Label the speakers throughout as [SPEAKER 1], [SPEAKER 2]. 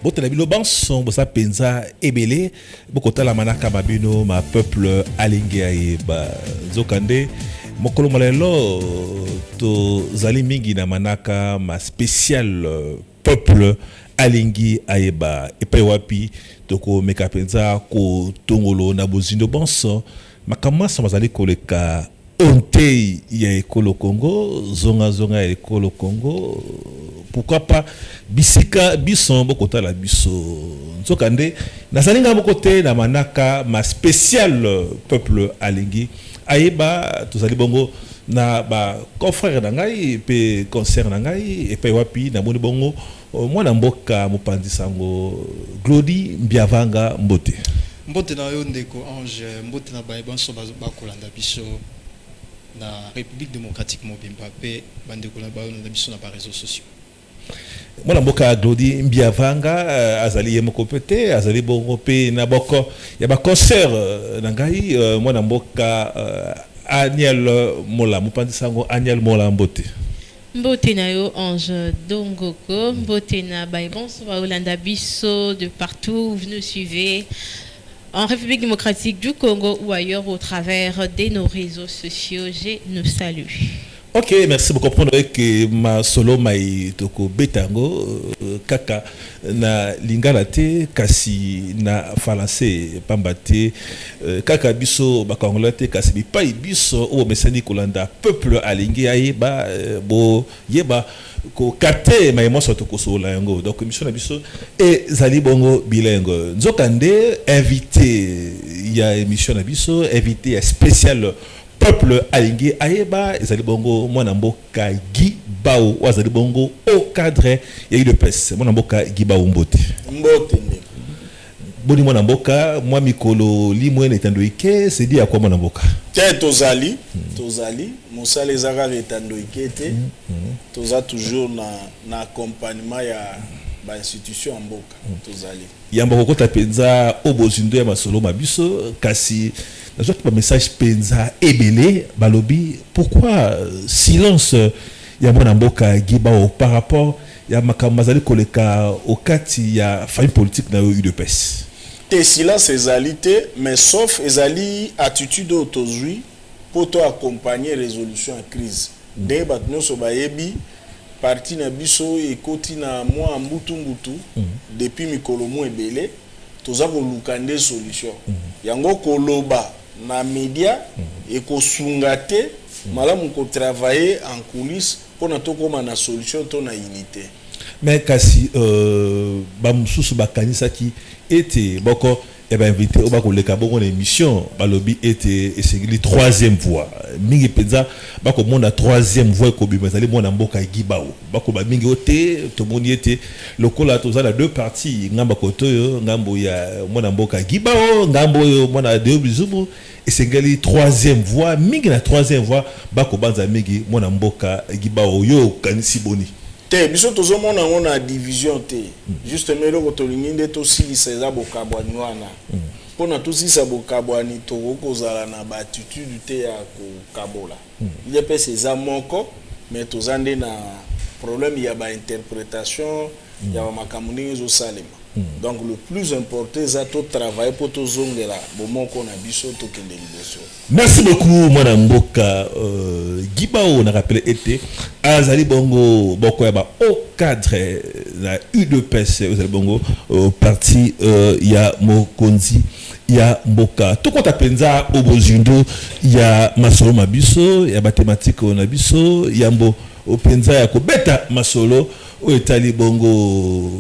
[SPEAKER 1] botela bilo banson bosa penza ebele bokota la manaka mabino ma peuple alingi aye ba zokande mokolo malelo to zali mingi na manaka ma spécial peuple alingi aye ba epai wapi toko meka penza ko tongolo na bozindo banson makamasa mazali koleka onte ya ekolo Congo zonga zonga ya ekolo Congo pourquoi pas bisika bison bokota la biso nzokande nazalinga bokote na manaka ma spécial peuple alingi ayeba tozali bongo na ba confrère na ngai pe concert na ngai et pe wapi na moni bongo mwana mboka mopandi sango Glody Mbiavanga Mbote
[SPEAKER 2] na yo ndeko Ange mbote na banso bakolanda biso na République démocratique Mobimba pe bandeko na bayo na biso na ba réseaux sociaux.
[SPEAKER 1] Mwana mboka Glody Mbiavanga azali yemoko pete azali bongo pe na boko ya ba concert na ngai mwana mboka Aniel Mola mopandi sango Aniel Mola Mbote
[SPEAKER 3] na yo Ange Dongoko mbote na banso baolanda biso de partout vous nous suivez en République démocratique du Congo ou ailleurs au travers de nos réseaux sociaux. Je nous salue.
[SPEAKER 1] Ok, merci beaucoup. Comprendre que ma solo mai toko betango kaka na lingala te kasi na français pambate kaka biso bakangolate te kasi bipai biso o mesani kolanda peuple alingi ayeba bo yeba ko kate ma emotion toko sola yango donc mission na biso et zali bongo bilingue nzokande invité ya émission na biso invité spécial peuple alingi ayeba ezali bongo mwana mboka Guy Bao wazali bongo au cadre ya UDPS mwana mboka Guy Bao Mbote boni mwana mboka mwa mikolo limwe etandoike c'est dit à quoi mwana mboka
[SPEAKER 4] tozali mosala ezaka etandoike te toza toujours na accompagnement ya ba institution en mboka tozali
[SPEAKER 1] yamba kokota penza obozindo ya masolo mabiso kasi nazo pas message penza ebele balobi pourquoi silence ya mwana mboka Guy Bao par rapport ya makamazali koleka okati ya famille politique na UDPS
[SPEAKER 4] te silence ezali te mais sauf ezali attitude autozui pour to accompagner résolution à crise de bat nyonso bayebi parti na biso ekoti na mwa mbutu depuis mikolo mo ebele toza koluka nde solution yango koloba na média ekosunga te malamu ko travailler en coulisses pour na tokoma na solution to na unité
[SPEAKER 1] mais kasi bamususu bakanisaki ete boko et ben invité au bako leka bongo l'émission balobi était esengeli troisième voix mingi penza bako mona troisième voix ko bimazali mona mboka Guy Bao bako ba mingi ote to moni était lokola toza na deux parties ngamba koto yo ngambo ya mona mboka Guy Bao ngambo yo mona de bizubu esengeli troisième voix mingi na troisième voix bako banza mingi mona mboka Guy Bao yo kanisi boni
[SPEAKER 4] te biso tozomona ngona division te juste melo ko tolinginde to silisa za bokabwani wana pona to silisa bokabwani to kozala na ba attitude te ya ko kabola il pese za moko mais tozande na problème ya ba interprétation ya makamuni zo salema donc le plus important c'est de travailler pour tout zongela bomoko na biso to kende liboso.
[SPEAKER 1] Merci beaucoup mwana mboka Guy Bao na rappelé été azali bongo boko ya ba au cadre la UDPS azali bongo parti ya mokonzi ya mboka to kota penza obozindo ya masolo mabiso ya mathématique na biso ya mbo openza ya kobeta masolo o etali bongo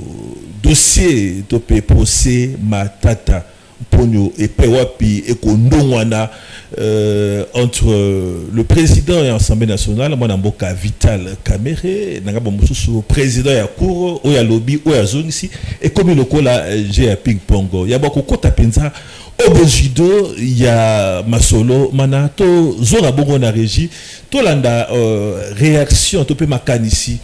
[SPEAKER 1] dossier topé procès matata ponyo et pewapi et kondongwana entre le président et l'Assemblée nationale mwana mboka Vital Kamerhe nanga bomususu président ya cour o ya lobby o ya zone ici et comme lokola j'ai un ping pong ya bako kota penza obozido ya masolo manato zora bongo na régie to landa réaction topé makanisi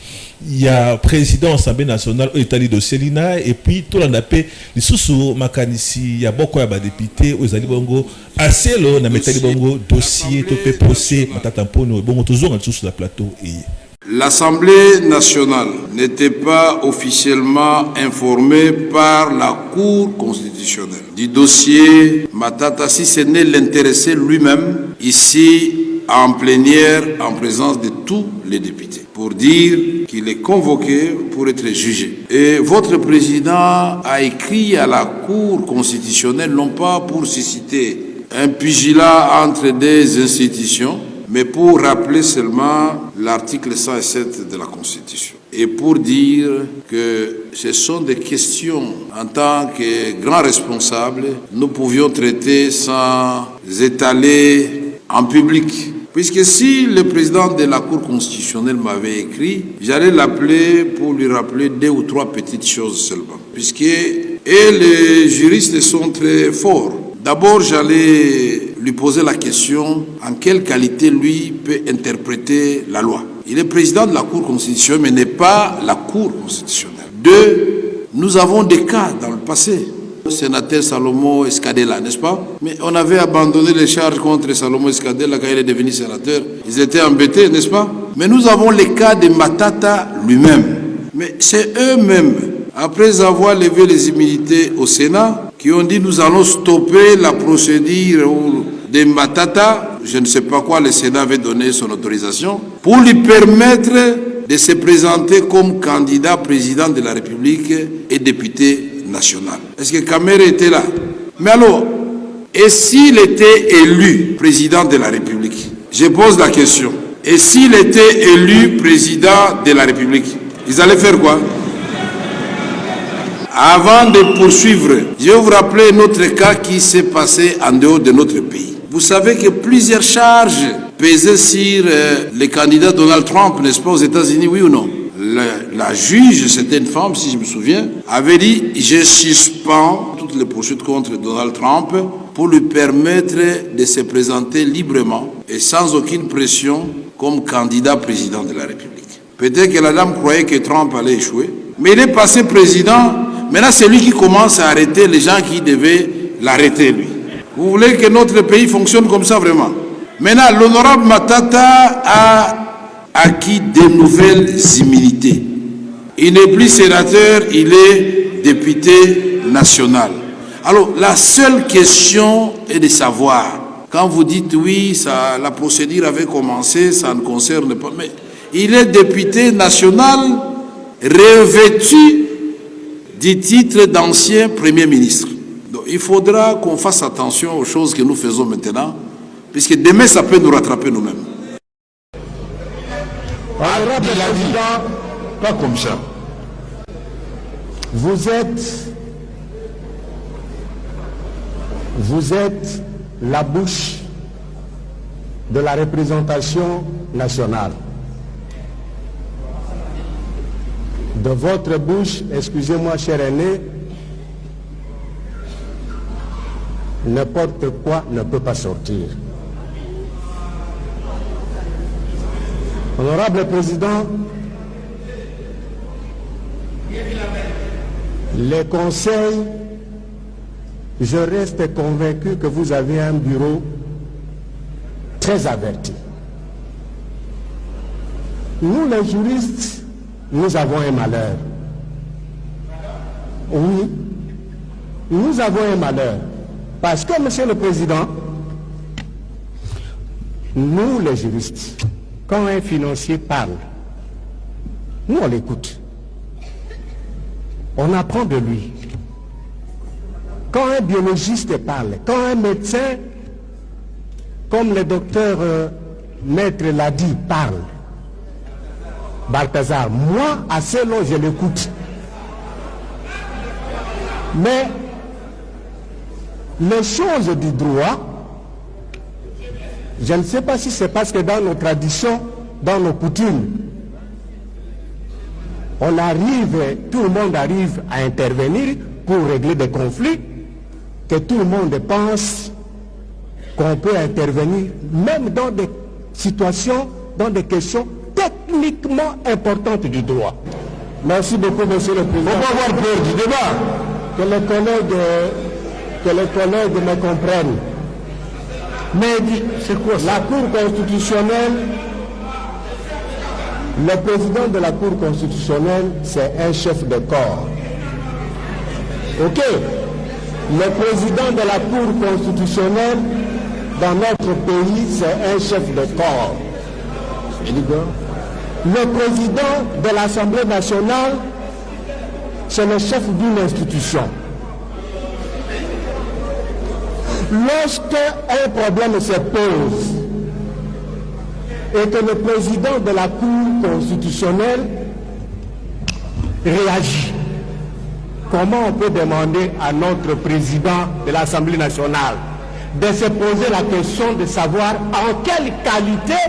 [SPEAKER 1] il y a président Assemblée nationale au Italie de Selina et puis tout l'on appelle les sous makanisi il y a beaucoup de députés aux ali bongo assez lo na metali bongo dossier topé procès matata mpono bongo toujours en dessous sur la plateau et
[SPEAKER 5] L'Assemblée nationale n'était pas officiellement informée par la Cour constitutionnelle du dossier Matata, si ce n'est l'intéressé lui-même, ici en plénière, en présence de tous les députés, pour dire qu'il est convoqué pour être jugé. Et votre président a écrit à la Cour constitutionnelle, non pas pour susciter un pugilat entre des institutions, mais pour rappeler seulement l'article 107 de la Constitution. Et pour dire que ce sont des questions, en tant que grands responsables, nous pouvions traiter sans étaler en public. Puisque si le président de la Cour constitutionnelle m'avait écrit, j'allais l'appeler pour lui rappeler 2 ou 3 petites choses seulement. Puisque les juristes sont très forts. D'abord, j'allais lui poser la question en quelle qualité lui peut interpréter la loi. Il est président de la Cour constitutionnelle, mais n'est pas la Cour constitutionnelle. 2, nous avons des cas dans le passé. Le sénateur Salomon Escadella, n'est-ce pas? Mais on avait abandonné les charges contre Salomon Escadella quand il est devenu sénateur. Ils étaient embêtés, n'est-ce pas? Mais nous avons les cas de Matata lui-même. Mais c'est eux-mêmes, après avoir levé les immunités au Sénat, qui ont dit nous allons stopper la procédure de Matata. Je ne sais pas quoi, le Sénat avait donné son autorisation pour lui permettre de se présenter comme candidat président de la République et député national. Est-ce que Kamere était là? Mais alors, et s'il était élu président de la République? Je pose la question. Et s'il était élu président de la République, ils allaient faire quoi? Avant de poursuivre, je vais vous rappeler notre cas qui s'est passé en dehors de notre pays. Vous savez que plusieurs charges pesaient sur le candidat Donald Trump, n'est-ce pas, aux États-Unis, oui ou non? La juge, c'était une femme, si je me souviens, avait dit « Je suspends toutes les poursuites contre Donald Trump pour lui permettre de se présenter librement et sans aucune pression comme candidat président de la République. » Peut-être que la dame croyait que Trump allait échouer, mais il est passé président. Maintenant, c'est lui qui commence à arrêter les gens qui devaient l'arrêter, lui. Vous voulez que notre pays fonctionne comme ça, vraiment? Maintenant, l'honorable Matata a acquis de nouvelles immunités. Il n'est plus sénateur, il est député national. Alors, la seule question est de savoir, quand vous dites oui, ça, la procédure avait commencé, ça ne concerne pas, mais il est député national revêtu du titre d'ancien Premier ministre. Donc, il faudra qu'on fasse attention aux choses que nous faisons maintenant, puisque demain, ça peut nous rattraper nous-mêmes.
[SPEAKER 6] Honorable Président,
[SPEAKER 5] Pas comme ça.
[SPEAKER 6] vous êtes la bouche de la représentation nationale. De votre bouche, excusez-moi cher aîné, n'importe quoi ne peut pas sortir. Honorable Président, les conseils, je reste convaincu que vous avez un bureau très averti. Nous les juristes, nous avons un malheur. Oui, nous avons un malheur. Parce que, Monsieur le Président, nous les juristes, quand un financier parle, nous on l'écoute. On apprend de lui. Quand un biologiste parle, quand un médecin, comme le docteur Maître l'a dit, parle, Balthazar, moi, assez long, je l'écoute. Mais les choses du droit, je ne sais pas si c'est parce que dans nos traditions, dans nos coutumes, on arrive, tout le monde arrive à intervenir pour régler des conflits, que tout le monde pense qu'on peut intervenir, même dans des situations, dans des questions techniquement importantes du droit. Merci beaucoup, Monsieur le Président. On va avoir peur du débat. Que les collègues me comprennent. Mais c'est quoi ça? La Cour constitutionnelle, Le président de la Cour constitutionnelle, c'est un chef de corps. Ok? Le président de la Cour constitutionnelle, dans notre pays, c'est un chef de corps. Le président de l'Assemblée nationale, c'est le chef d'une institution. Lorsque un problème se pose et que le président de la Cour constitutionnelle réagit, comment on peut demander à notre président de l'Assemblée nationale de se poser la question de savoir en quelle qualité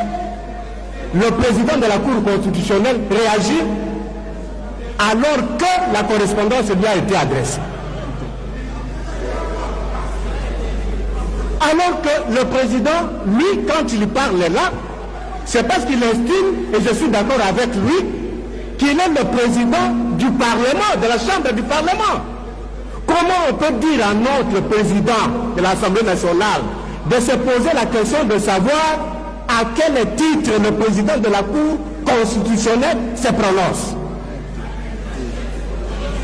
[SPEAKER 6] le président de la Cour constitutionnelle réagit alors que la correspondance lui a été adressée? Alors que le président, lui, quand il parle là, c'est parce qu'il estime, et je suis d'accord avec lui, qu'il est le président du Parlement, de la Chambre du Parlement. Comment on peut dire à notre président de l'Assemblée nationale de se poser la question de savoir à quel titre le président de la Cour constitutionnelle se prononce?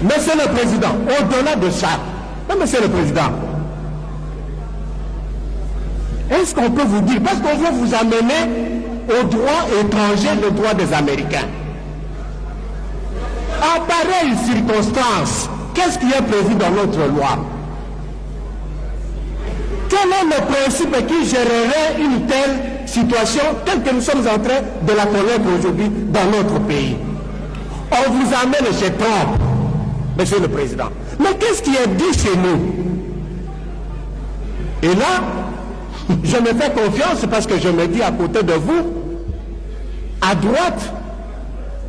[SPEAKER 6] Monsieur le Président, au-delà de ça, Monsieur le Président, est-ce qu'on peut vous dire, parce qu'on veut vous amener au droit étranger, le droit des Américains. En pareille circonstance, qu'est-ce qui est prévu dans notre loi? Quel est le principe qui gérerait une telle situation telle que nous sommes en train de la connaître aujourd'hui dans notre pays? On vous amène chez Trump, Monsieur le Président. Mais qu'est-ce qui est dit chez nous? Et là, je me fais confiance parce que je me dis à côté de vous, à droite,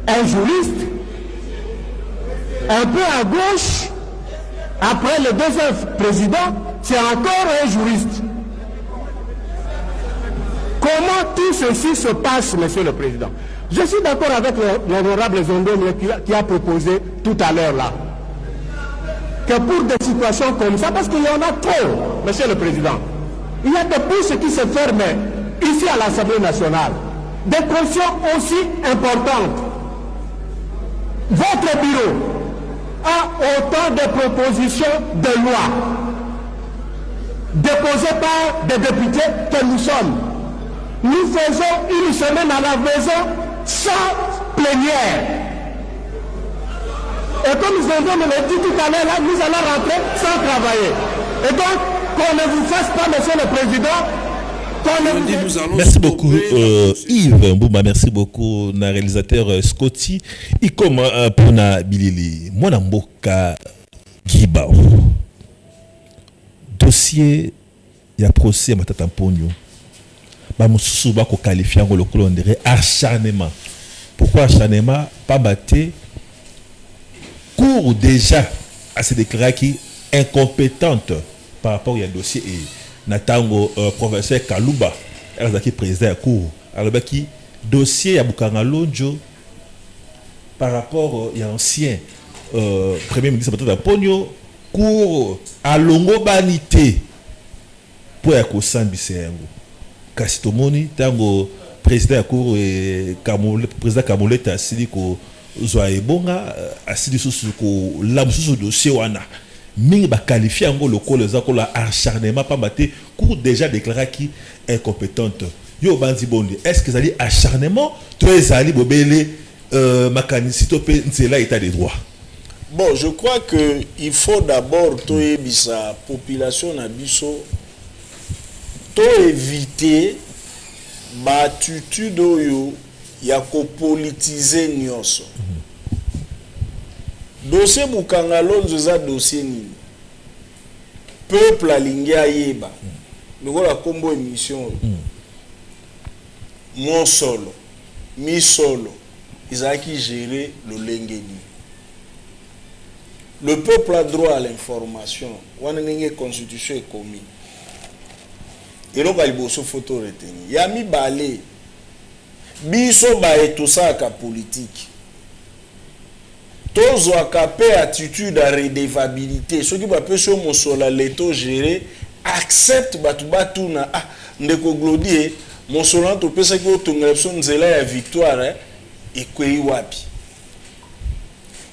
[SPEAKER 6] un juriste, un peu à gauche, après le deuxième président, c'est encore un juriste. Comment tout ceci se passe, Monsieur le Président? Je suis d'accord avec l'honorable Zondome qui a proposé tout à l'heure là, que pour des situations comme ça, parce qu'il y en a trop, Monsieur le Président, il y a des bouches qui se ferment ici à l'Assemblée nationale, des questions aussi importantes. Votre bureau a autant de propositions de loi déposées par des députés que nous sommes. Nous faisons une semaine à la maison sans plénière. Et comme nous avons le dit tout à l'heure, là, nous allons rentrer sans travailler. Et donc, qu'on ne vous fasse pas, Monsieur le Président.
[SPEAKER 1] Merci beaucoup Yves Mbouma, merci beaucoup na réalisateur Scotty Ikoma pona bilili mwana mboka Gibao. Dossier ya procès Matata Mponyo ba mususu ba ko qualifier ngo lokolo ndere acharnement. Pourquoi acharnement? Pas batté cour déjà à se déclarer qui incompétente par rapport à un dossier et Natango professeur Kaluba qui président à cour alors qui dossier à Bukangalonjo par rapport à ancien premier ministre Matata Mponyo cour à longo banité pour ya ko sambisengo kasi tomoni tango président à cour et président Kamoleta asili ko zwa ebonga asili susu ko la susu dossier wana mingi ba qualifié ngo lokolo zakola acharnement pas maté cour déjà déclaré qui incompétente yo bandi bondi est-ce que ça dit acharnement toi ali bobele makanisi to pe nzela état de droit?
[SPEAKER 4] Bon, je crois que il faut d'abord toye bisa population na biso to éviter ba attitude oyo ya ko politiser nyonso. Dossier Bukangalonzo za dossier nini peuple alingi ayeba lokola kombo émission mon solo mi solo izaki gérer le lengeni. Le peuple a droit à l'information wana ndenge constitution est commis et donc aliboso photo retenir ya mi balé biso ba etosaka politique tozo akapé attitude à redevabilité ceux qui va pêcher mon sol à l'éto gérer accepte batu na ndeko glodie mon solant to pesa ki otonga nzela ya victoire ekwei wapi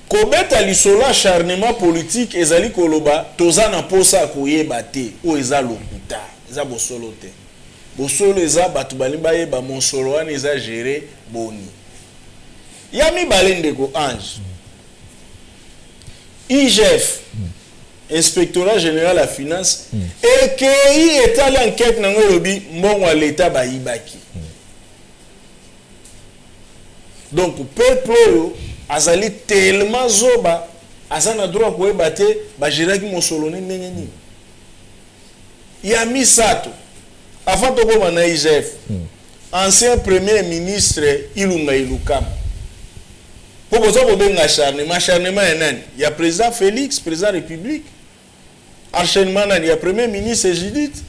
[SPEAKER 4] kobeta lisolo acharnement politique ezali koloba toza na posa koyeba te o eza lokuta eza bosolo te bosolo eza batu bali bayeba mosolo wana eza géré boni ya mibale ndeko Ange IGF Inspectorat Général à Finance et qui est à l'enquête nango lobi mbongo à l'état bayibaki donc peuple azali tellement zoba azana droit ko ebate ba gérer ki mosolo ne ndenge ni ya misato avant to ko na IGF ancien premier ministre Ilunga Ilukam pour que ça benga acharnement nani ya président Félix président République acharnement nani ya premier ministre Judith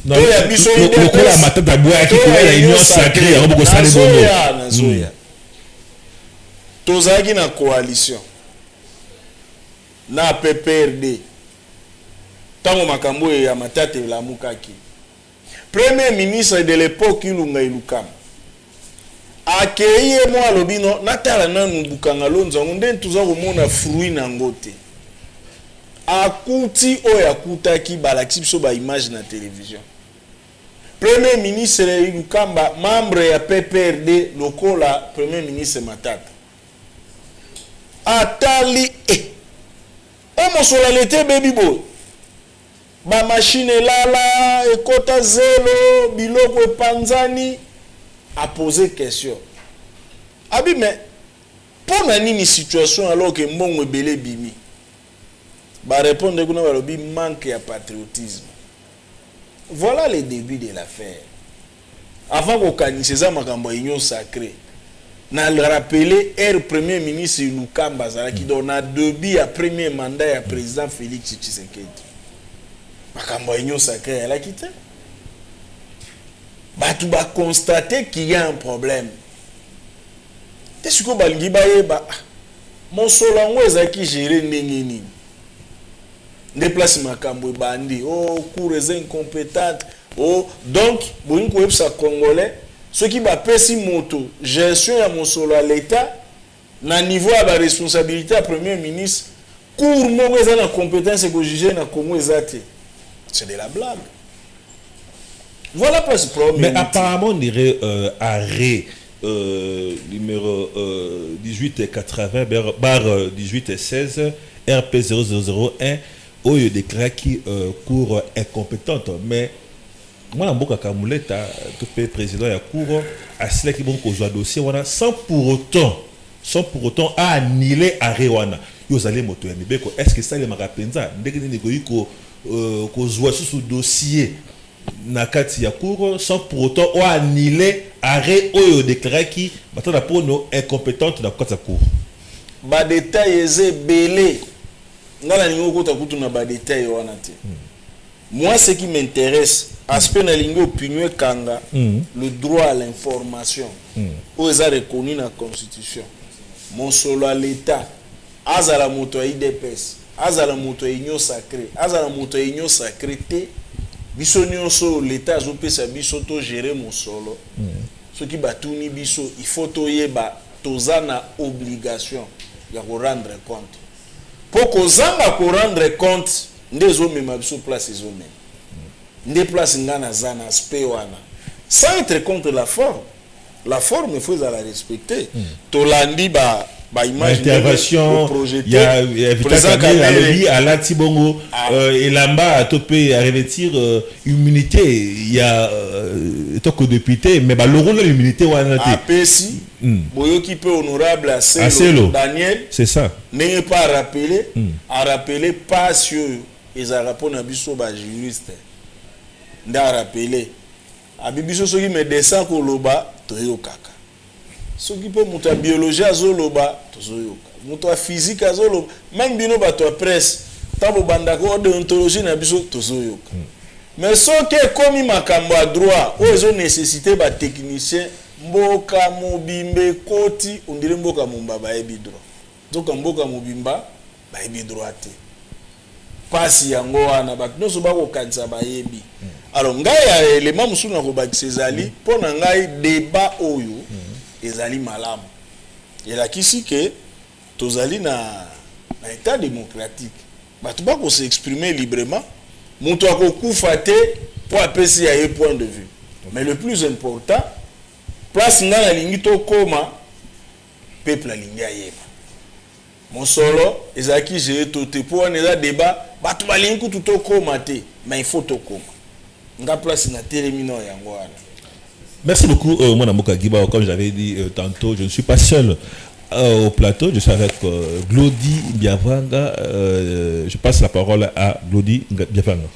[SPEAKER 1] non ya biso le matata boya ki ko ya union sacrée ya ko sale bongo
[SPEAKER 4] nazoya tozaki na coalition na PPRD tango makambo ya matata la mukaki premier ministre de l'époque Ilunga Ilukam akeye mo alobino natala nanu bukanga lonza nde tuza komona fruit na ngote akuti oya kutaki balakisi biso ba image na télévision premier ministre Ilukamba membre ya PPRD lokola premier ministre Matata atali o mosola lete baby boy ba machine lala ekota zelo biloko epanzani a posé question abi mais pour nini situation alors que mbongo ebele bimi ba répondre kuna balobi manque ya patriotisme voilà le début de l'affaire avant qu'on kanise za makambo union sacrée na le rappeler premier ministre Ilukamba Zalaki donne a début à premier mandat ya président Félix Tshisekedi makambo union sacrée elle a quitté tu vas constater qu'il y a un problème. Est-ce que balingi bayeba mon solango ezaki gérer ndengeni déplace makambo bandi oh cours incompétent oh donc bolingi ko epsa congolais ceux qui ba pesi moto gestion ya mosolo à l'état na niveau ya ba responsabilité à premier ministre cours moko eza na compétence ko juger na Congo ezate c'est de la blague. Voilà pas ce problème.
[SPEAKER 1] Mais apparemment, on dirait arrêt numéro 1880 bar 1816 RP 0001 où il déclare qui cour incompétente. Mais moi, je suis Kamuleta, le président de la cour, a cela qui bon cause dossier sans pour autant annuler arrêt wana. Vous allez moto est-ce que ça les marapenza dès que vous ko sous dossier nakati ya cour sans pour autant annuler arrêt oyo déclaré qui batana pour nos incompétentes na kota cour
[SPEAKER 4] ba détail eze belé ngala ningo kota kutu na ba détail wana te moi ce qui m'intéresse aspect na lingo opinion kanga le droit à l'information oyo eza reconnu na constitution mon solo à l'état azala moto ya IDPS azala moto ya union sacrée azala moto ya union sacrée te biso nyonso l'état azopesa biso to gérer mon solo ce qui batuni biso il faut toyeba toza na obligation ya ko rendre compte pour kozanga ko rendre compte ndezo mema biso place ezomema nde place ngana zana aspect wana sans être contre la forme il faut la respecter tolandi ba
[SPEAKER 1] intervention il y a Vital à la Tibongo et là-bas à topé à revêtir immunité il y a tant que député mais bah le rôle de l'immunité ou
[SPEAKER 4] à Pessi boyoki peu honorable à Selo Daniel
[SPEAKER 1] c'est ça
[SPEAKER 4] n'est pas à rappeler pas sur les arapes na biso ba juriste nda rappeler a bibiso soki me descend ko loba toyo kaka soki pe muta biologie azoloba tozoyoka muta physique azoloba même bino bato presse tabo bandako déontologie na biso tozoyoka mais soki komi makambo à droit ozo nécessité ba technicien mboka mobimbe koti ondire mboka mumba ba ebi droit donc mboka mobimba ba ebi droit te pasi yango wana bato nyonso bakokanisa bayebi alors ngai ya élément musu na kobakisa ezali mpo na ngai débat oyo ezali malamu Et là, ici, que Tozali na état démocratique. Tu ne peux pas s'exprimer librement. Mon toit coup faté pour apprécier un point de vue. Mais le plus important, place dans la ligne to koma, peuple la ligne ayeba. Mon solo, ezaki j'ai tout pour un débat, batu ba ligne tout to koma te, mais il faut to koma. Nga place na télémino yango wana.
[SPEAKER 1] Merci beaucoup, Mwana Mboka Guibao. Comme j'avais dit tantôt, je ne suis pas seul au plateau. Je suis avec Glody Biavanga. Je passe la parole à Glody Biavanga.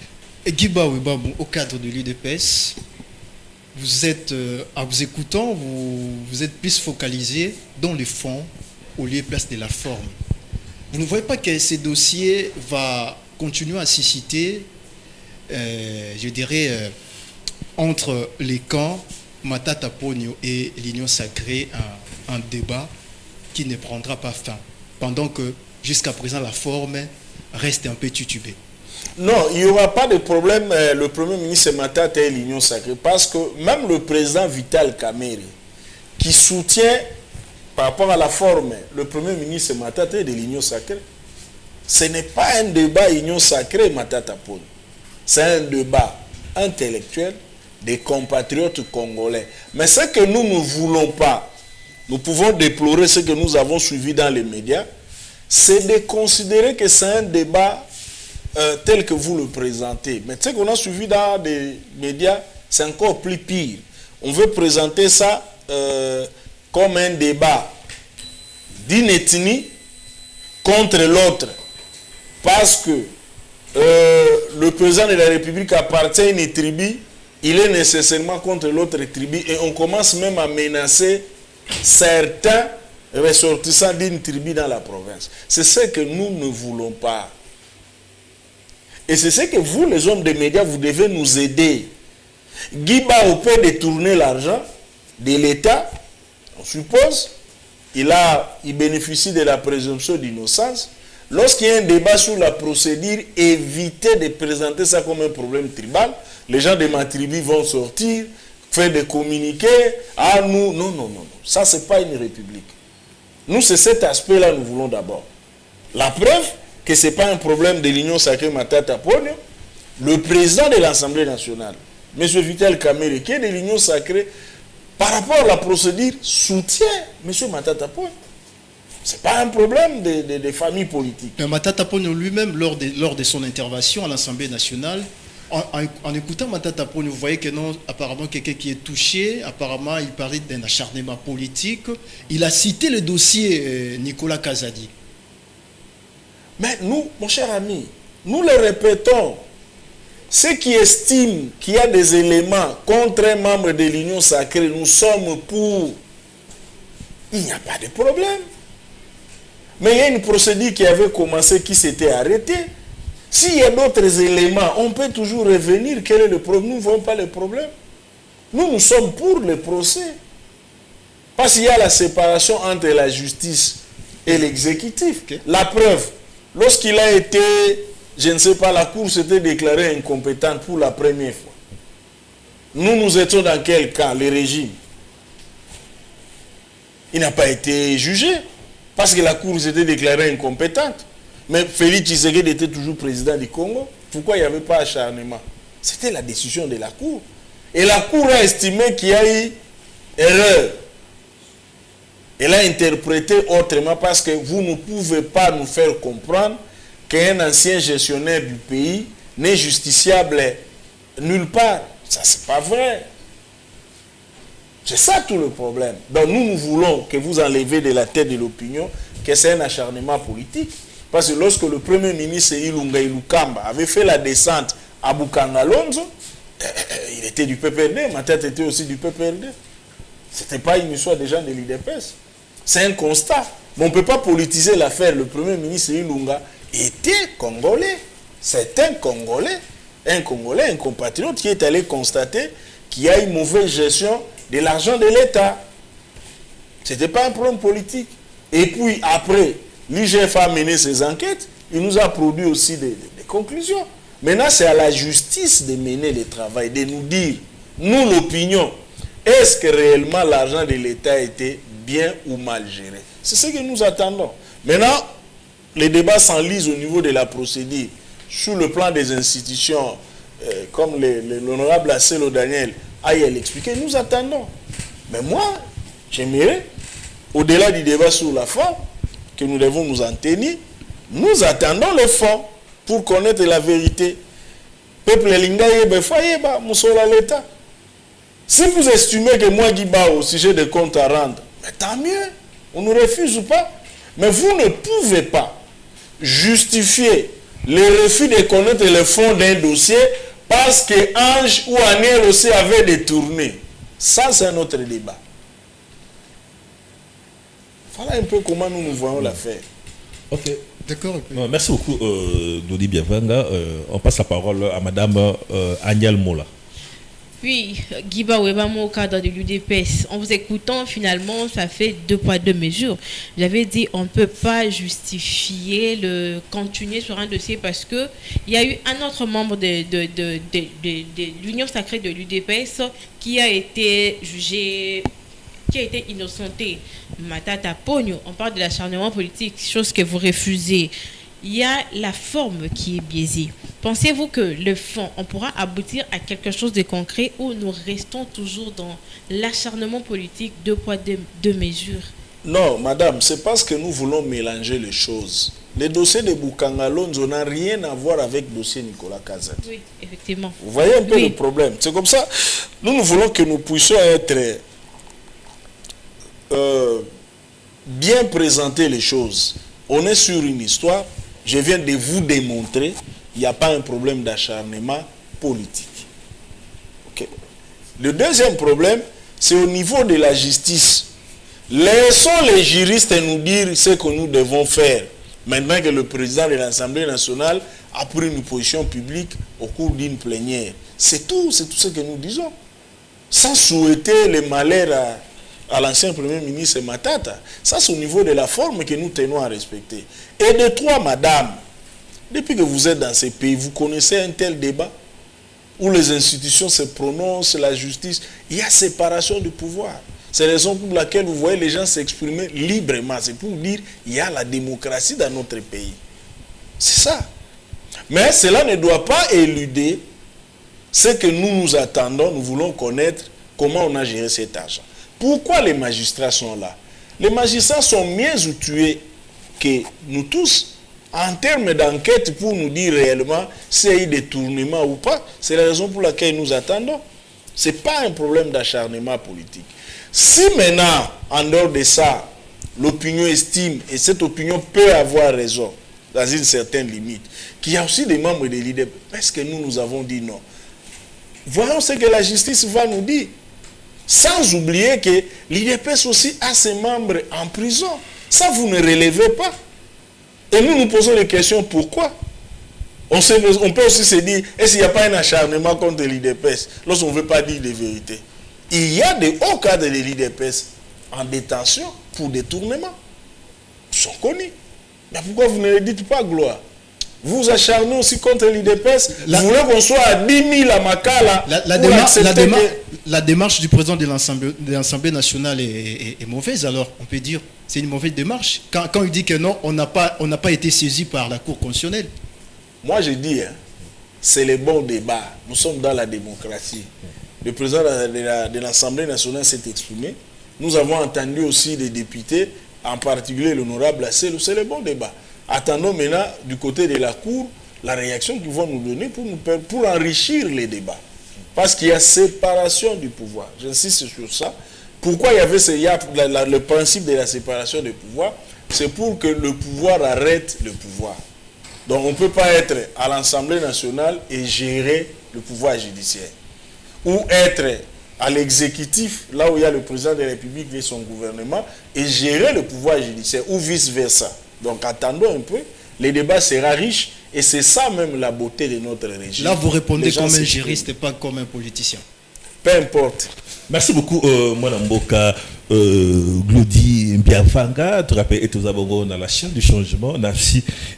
[SPEAKER 2] Et Guibao, au cadre de l'UDPS, vous êtes, en vous écoutant, vous êtes plus focalisé dans le fond au lieu de place de la forme. Vous ne voyez pas que ces dossiers vont continuer à susciter, je dirais, entre les camps Matata Ponyo et l'Union sacrée, un débat qui ne prendra pas fin, pendant que jusqu'à présent la forme reste un peu titubée.
[SPEAKER 4] Non, il n'y aura pas de problème. Le Premier ministre Matata et l'Union sacrée, parce que même le président Vital Kamerhe, qui soutient par rapport à la forme le Premier ministre Matata et de l'Union sacrée, ce n'est pas un débat Union sacrée Matata Ponyo. C'est un débat intellectuel des compatriotes congolais. Mais ce que nous ne voulons pas, nous pouvons déplorer ce que nous avons suivi dans les médias, c'est de considérer que c'est un débat tel que vous le présentez. Mais ce qu'on a suivi dans les médias, c'est encore plus pire. On veut présenter ça comme un débat d'une ethnie contre l'autre. Parce que le président de la République appartient à une tribu, il est nécessairement contre l'autre tribu et on commence même à menacer certains ressortissants d'une tribu dans la province. C'est ce que nous ne voulons pas. Et c'est ce que vous, les hommes des médias, vous devez nous aider. Guibao peut détourner l'argent de l'État, on suppose, il bénéficie de la présomption d'innocence. Lorsqu'il y a un débat sur la procédure, évitez de présenter ça comme un problème tribal. Les gens de ma tribu vont sortir, faire des communiqués. Ah, nous, non, non, non, non. Ça, ce n'est pas une république. Nous, c'est cet aspect-là nous voulons d'abord. La preuve que ce n'est pas un problème de l'Union sacrée Matata Ponyo, le président de l'Assemblée nationale, M. Vital Kamerhe, qui est de l'Union sacrée, par rapport à la procédure, soutient M. Matata Ponyo. Ce n'est pas un problème des familles politiques.
[SPEAKER 2] Mais Matata Ponyo lui-même, lors de son intervention à l'Assemblée nationale, en écoutant Matata Ponyo, vous voyez que non, apparemment quelqu'un qui est touché, apparemment il parlait d'un acharnement politique. Il a cité le dossier Nicolas Kazadi.
[SPEAKER 4] Mais nous, mon cher ami, nous le répétons, ceux qui estiment qu'il y a des éléments contre un membre de l'Union sacrée, nous sommes pour. Il n'y a pas de problème. Mais il y a une procédure qui avait commencé, qui s'était arrêtée. S'il y a d'autres éléments, on peut toujours revenir. Quel est le problème? Nous ne voyons pas le problème. Nous sommes pour le procès. Parce qu'il y a la séparation entre la justice et l'exécutif. Okay. La preuve, lorsqu'il a été, je ne sais pas, la Cour s'était déclarée incompétente pour la première fois. Nous étions dans quel cas? Le régime. Il n'a pas été jugé parce que la Cour s'était déclarée incompétente. Mais Félix Tshisekedi était toujours président du Congo. Pourquoi il n'y avait pas acharnement? C'était la décision de la Cour. Et la Cour a estimé qu'il y a eu erreur. Elle a interprété autrement parce que vous ne pouvez pas nous faire comprendre qu'un ancien gestionnaire du pays n'est justiciable nulle part. Ça, c'est pas vrai. C'est ça tout le problème. Donc nous voulons que vous enlevez de la tête de l'opinion que c'est un acharnement politique. Parce que lorsque le Premier ministre Ilunga Ilukamba avait fait la descente à Bukangalonzo, il était du PPRD, ma tête était aussi du PPRD. Ce n'était pas une histoire des gens de l'UDPS. C'est un constat. Mais on ne peut pas politiser l'affaire. Le Premier ministre Ilunga était congolais. C'est un Congolais, un compatriote qui est allé constater qu'il y a une mauvaise gestion de l'argent de l'État. Ce n'était pas un problème politique. Et puis après, l'IGF a mené ses enquêtes, il nous a produit aussi des conclusions. Maintenant, c'est à la justice de mener le travail, de nous dire, nous l'opinion, est-ce que réellement l'argent de l'État était bien ou mal géré? C'est ce que nous attendons. Maintenant, les débats s'enlisent au niveau de la procédure. Sur le plan des institutions, comme l'honorable Asselo Daniel a l'expliqué, nous attendons. Mais moi, j'aimerais, au-delà du débat sur la forme, que nous devons nous en tenir, nous attendons le fond pour connaître la vérité. Peuple lingaye befoyeba musola l'État. Si vous estimez que moi Guiba au sujet de comptes à rendre, mais tant mieux, on ne refuse pas. Mais vous ne pouvez pas justifier le refus de connaître le fond d'un dossier parce que Ange ou Aniel aussi avait détourné. Ça, c'est un autre débat. Voilà un peu comment nous voyons l'affaire.
[SPEAKER 1] Ok.
[SPEAKER 2] D'accord.
[SPEAKER 1] Merci beaucoup, Dodi Biavanga. On passe la parole à Madame Agnel Mola.
[SPEAKER 3] Oui, Guiba Webamo au cadre de l'UDPS. En vous écoutant, finalement, ça fait 2 poids 2 mesures. J'avais dit on ne peut pas justifier continuer sur un dossier parce que il y a eu un autre membre de l'Union sacrée de l'UDPS qui a été jugé, qui a été innocenté. Matata Pogno, on parle de l'acharnement politique, chose que vous refusez. Il y a la forme qui est biaisée. Pensez-vous que le fond, on pourra aboutir à quelque chose de concret ou nous restons toujours dans l'acharnement politique 2 poids 2 mesures?
[SPEAKER 4] Non, madame, c'est parce que nous voulons mélanger les choses. Le dossier de Boukangalonzo n'a rien à voir avec le dossier Nicolas Kazadi.
[SPEAKER 3] Oui, effectivement.
[SPEAKER 4] Vous voyez un peu le problème. C'est comme ça, nous voulons que nous puissions être bien présenter les choses. On est sur une histoire. Je viens de vous démontrer qu'il n'y a pas un problème d'acharnement politique. Okay. Le deuxième problème, c'est au niveau de la justice. Laissons les juristes nous dire ce que nous devons faire. Maintenant que le président de l'Assemblée nationale a pris une position publique au cours d'une plénière. C'est tout ce que nous disons. Sans souhaiter le malheur à l'ancien Premier ministre Matata. Ça, c'est au niveau de la forme que nous tenons à respecter. Et de toi, madame, depuis que vous êtes dans ces pays, vous connaissez un tel débat où les institutions se prononcent, la justice, il y a séparation du pouvoir. C'est la raison pour laquelle vous voyez les gens s'exprimer librement. C'est pour dire qu'il y a la démocratie dans notre pays. C'est ça. Mais cela ne doit pas éluder ce que nous attendons. Nous voulons connaître comment on a géré cet argent. Pourquoi les magistrats sont là? Les magistrats sont mieux outillés que nous tous en termes d'enquête pour nous dire réellement s'il y a eu détournement ou pas. C'est la raison pour laquelle nous attendons. Ce n'est pas un problème d'acharnement politique. Si maintenant, en dehors de ça, l'opinion estime, et cette opinion peut avoir raison, dans une certaine limite, qu'il y a aussi des membres de l'IDEP, parce que nous avons dit non. Voyons ce que la justice va nous dire. Sans oublier que l'IDPS aussi a ses membres en prison. Ça, vous ne relevez pas. Et nous nous posons des questions, pourquoi? On peut aussi se dire, est-ce qu'il n'y a pas un acharnement contre l'IDPS lorsqu'on ne veut pas dire les vérités? Il y a des hauts cadres de l'IDPS en détention pour détournement. Ils sont connus. Mais pourquoi vous ne le dites pas, Gloire? Vous acharnez aussi contre l'IDPS. Vous voulez qu'on soit à 10 000 à Makala.
[SPEAKER 2] La démarche du président de l'Assemblée nationale est mauvaise, alors on peut dire c'est une mauvaise démarche. Quand il dit que non, on n'a pas été saisi par la Cour constitutionnelle.
[SPEAKER 4] Moi je dis, c'est le bon débat. Nous sommes dans la démocratie. Le président de l'Assemblée nationale s'est exprimé. Nous avons entendu aussi des députés, en particulier l'honorable Asselo. C'est le bon débat. Attendons maintenant du côté de la Cour la réaction qu'ils vont nous donner pour enrichir les débats. Parce qu'il y a séparation du pouvoir. J'insiste sur ça. Pourquoi il y avait le principe de la séparation du pouvoir? C'est pour que le pouvoir arrête le pouvoir. Donc on ne peut pas être à l'Assemblée nationale et gérer le pouvoir judiciaire. Ou être à l'exécutif, là où il y a le président de la République et son gouvernement, et gérer le pouvoir judiciaire, ou vice-versa. Donc attendons un peu, les débats seront riches, et c'est ça même la beauté de notre régime.
[SPEAKER 2] Là, vous répondez comme un juriste et pas comme un politicien.
[SPEAKER 4] Peu importe.
[SPEAKER 1] Merci beaucoup, Mme Mboka Glody Biavanga. Tu rappelles, et tous abonnés dans la chaîne du changement, dans la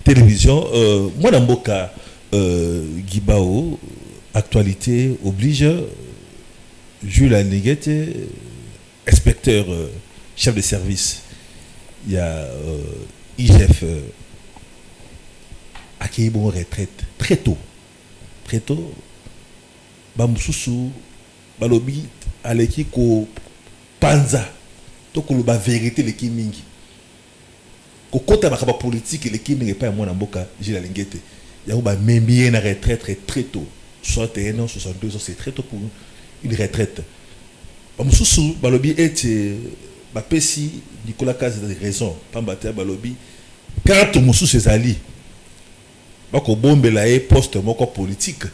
[SPEAKER 1] télévision. Mme Mboka Guibao, actualité oblige, Jules Anéguette, inspecteur, chef de service il y a IGF accueilli bon retraite très tôt. Très tôt. Bamsusu, balobi, aleki ko panza. Donc on a vérité les kimingi. Ko kota bakaba politique les kimingi pas moi na mboka Gilles Alingete. Ya ba membier na retraite très tôt. 61 ans, 62 ans, c'est très tôt pour une retraite. Bamsusu balobi était bapesi Nicolas Caz a raison. Pambate balobi quand mususu ezali bako bombela e poste moko politique.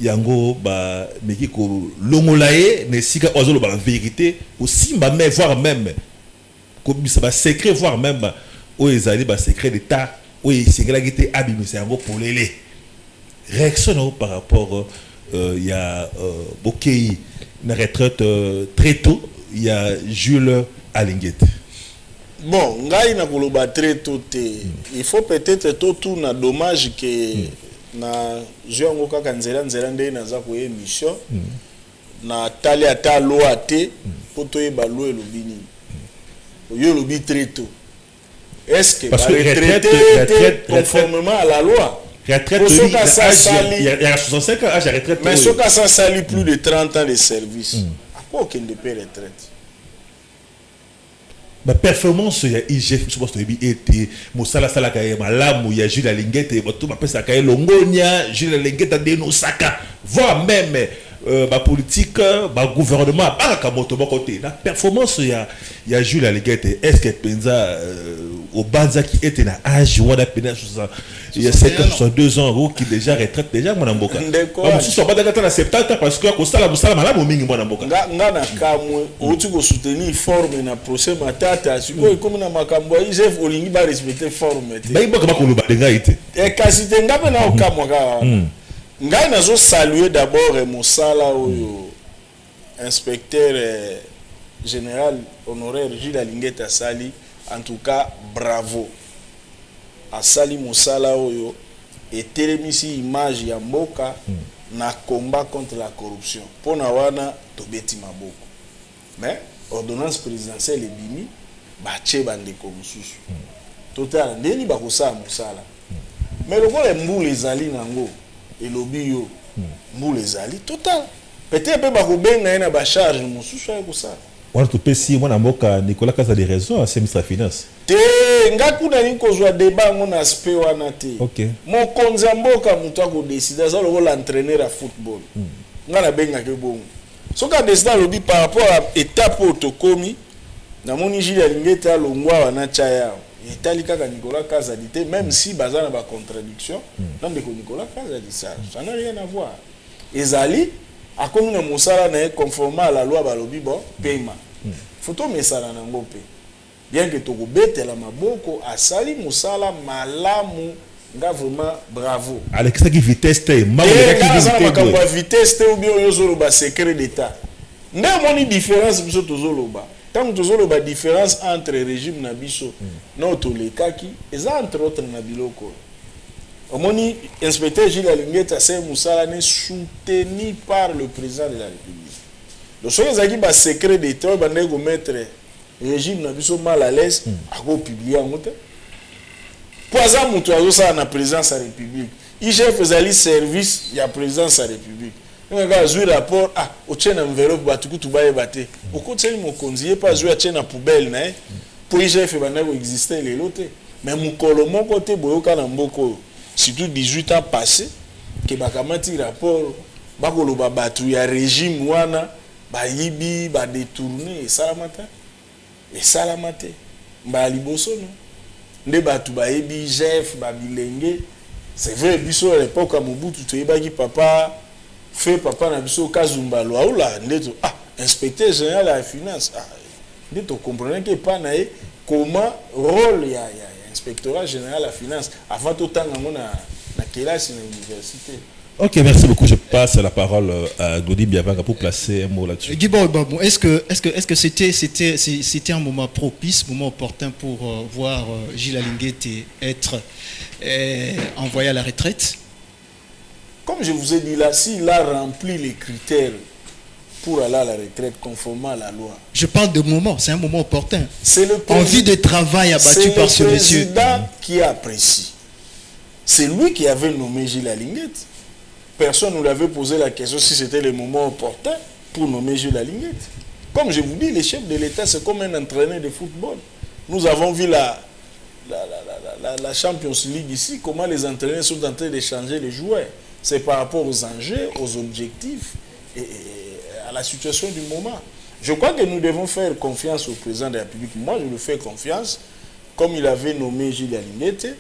[SPEAKER 1] Yango ba meki ko longolaye ne sika ozolo ba la vérité aussi ba mais voire même ko bisa ba secret voire même o ezali ba secret d'état o esengela gite abimisa yango polele réaction par rapport il y a Bokei une retraite très tôt il y a Jules Alingete.
[SPEAKER 4] Bon, ngai na koloba très tôt il faut peut-être tout na dommage que na jongo kaka nzela nde naza ko émission na tali ata lo ate poto e balo elobini yo lobi très tôt est-ce que
[SPEAKER 1] parce que
[SPEAKER 4] retraite conformément à la loi
[SPEAKER 1] retraite il y a 65 ans âge de retraite
[SPEAKER 4] mais ce cas ça sali plus de 30 ans de service à quoi aucun de paie retraite.
[SPEAKER 1] Ma performance il y a IGF je pense que était Mosala Sala Kaye Malamu il y a Jules Alingete tout ma pesa Kaye Longonia Jules Alingete de Saka voire même ma politique ma gouvernement pas moto côté la performance il y a Jules Alingete est-ce que penza au Banza qui était na âge ou pena il y a 52 ans qui déjà retraite déjà mon amboka comme si soit pas d'accord na 70 parce que ko sala malamu mingi mon amboka
[SPEAKER 4] ngana kamwe outi ko soutenir forme na procès matata siko comme na makambo IGF olingi ba respecter forme te
[SPEAKER 1] ba iboka ba ko luba de ngaite
[SPEAKER 4] e kasi te ngape na okamwa ka ngai nazo saluer d'abord mosala oyo inspecteur général honoraire Gilles Alingete Sali en tout cas bravo asali mosala oyo et telemisi image ya mboka na combat contre la corruption pona wana tobeti maboko mais ordonnance présidentielle ebimi bache bandeko mususu total ndeni bakosala mosala mais lokola mbula ezali nango elobi yo mbula ezali total peut-être pe bakobenga ye na bacharge mosusu ya kosala
[SPEAKER 1] on te pesi mwana mboka Nicolas Caz a des raisons à ce ministre finance
[SPEAKER 4] te ngakuna ni kozwa débat ngona aspect wana te
[SPEAKER 1] OK
[SPEAKER 4] mokonzi ya mboka mutu akodeside aza lokola entraîneur ya football nga nabengaki bongo soki adeside alobi par rapport à étape oyo tokomi namoni Gilles Alingete alongwa wana tya yawo etali kaka Nicolas Caz adi te même si baza na bacontradiction na ndeko Nicolas Caz adi ça n'a rien à voir ezali akomi na mosala na ye conformément à la loi balobi bon paiement photo mesala nango pe bien que tokobetela maboko asali mosala malamu nga vraiment bravo
[SPEAKER 1] Alexa qui vitesse te
[SPEAKER 4] makambo ya vitesse te ou bien oyo ozoloba secret d'état nde omoni différence biso tozoloba ntango tozoloba différence entre régime na biso na tolekaki eza entre autres na biloko omoni inspecteur Gilles Alingete asali mosala ne soutenu par le président de la République donc soki ezalaki secret d'état oyo bandeki komettre régime na biso mal à l'aise akopiblie yango te po aza moto azosala na présidence ya république IGF ezali service ya présidence ya république ngaka azwi rapport otie na enveloppe bato kutu bayeba te okotiseli mokonzi ye mpe azwi atie na poubelle na ye po IGF ebandaki koexiste lelo te mais mokolo moko te boyoka na mboka oyo surtout 18 ans passé ke bakamati rapport bakoloba bato ya régime wana bayibi badetourne esalama te mbala liboso no nde bato bayebi IGF babilenge c'est vrai biso à l'époque ya Mobutu toyebaki papa na biso Kazumba Lwaula nde to inspecteur général ya finance nde to comprendre que pas na ye comment rôle ya inspectorat général ya finance avant totanga ngo na kelasi na université.
[SPEAKER 1] Ok, merci beaucoup. Je passe la parole à Godi Biavanga pour placer un mot là-dessus.
[SPEAKER 2] Bon, est-ce que c'était un moment propice, moment opportun pour voir Gilles Alingete être envoyé à la retraite?
[SPEAKER 4] Comme je vous ai dit là, s'il a rempli les critères pour aller à la retraite conformément à la loi.
[SPEAKER 2] Je parle de moment, c'est un moment opportun.
[SPEAKER 4] C'est le
[SPEAKER 2] Envie de travail abattue par ce monsieur.
[SPEAKER 4] C'est le président qui apprécie. C'est lui qui avait nommé Gilles Alinguette. Personne ne lui avait posé la question si c'était le moment opportun pour nommer Gilles Alinguette. Comme je vous dis, les chefs de l'État, c'est comme un entraîneur de football. Nous avons vu la Champions League ici, comment les entraîneurs sont en train d'échanger les joueurs. C'est par rapport aux enjeux, aux objectifs et à la situation du moment. Je crois que nous devons faire confiance au président de la République. Moi, je lui fais confiance. Comme il avait nommé Gilles Alinguette,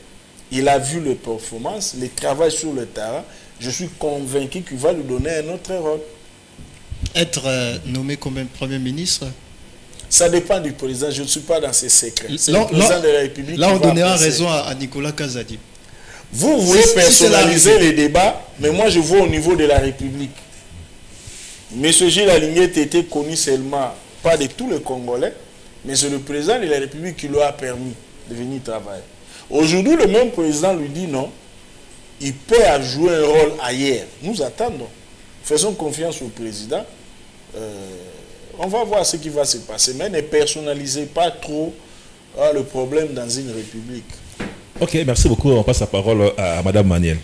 [SPEAKER 4] il a vu les performances, le travail sur le terrain. Je suis convaincu qu'il va lui donner un autre rôle.
[SPEAKER 2] Être nommé comme Premier ministre?
[SPEAKER 4] Ça dépend du président. Je ne suis pas dans ces secrets. C'est
[SPEAKER 2] Là,
[SPEAKER 4] le président de la République.
[SPEAKER 2] Là,
[SPEAKER 4] qui
[SPEAKER 2] on
[SPEAKER 4] va
[SPEAKER 2] donnera
[SPEAKER 4] apprécier.
[SPEAKER 2] raison à Nicolas Kazadi.
[SPEAKER 4] Vous voulez
[SPEAKER 2] Si
[SPEAKER 4] personnaliser
[SPEAKER 2] c'est
[SPEAKER 4] les débats, mais moi je vois au niveau de la République. Monsieur Gilles Alinguette était connu seulement, pas de tous les Congolais, mais c'est le président de la République qui lui a permis de venir travailler. Aujourd'hui, le même président lui dit non, il peut jouer un rôle ailleurs. Nous attendons. Faisons confiance au président. On va voir ce qui va se passer, mais ne personnalisez pas trop le problème dans une république.
[SPEAKER 1] Ok, merci beaucoup. On passe la parole à Madame Maniel.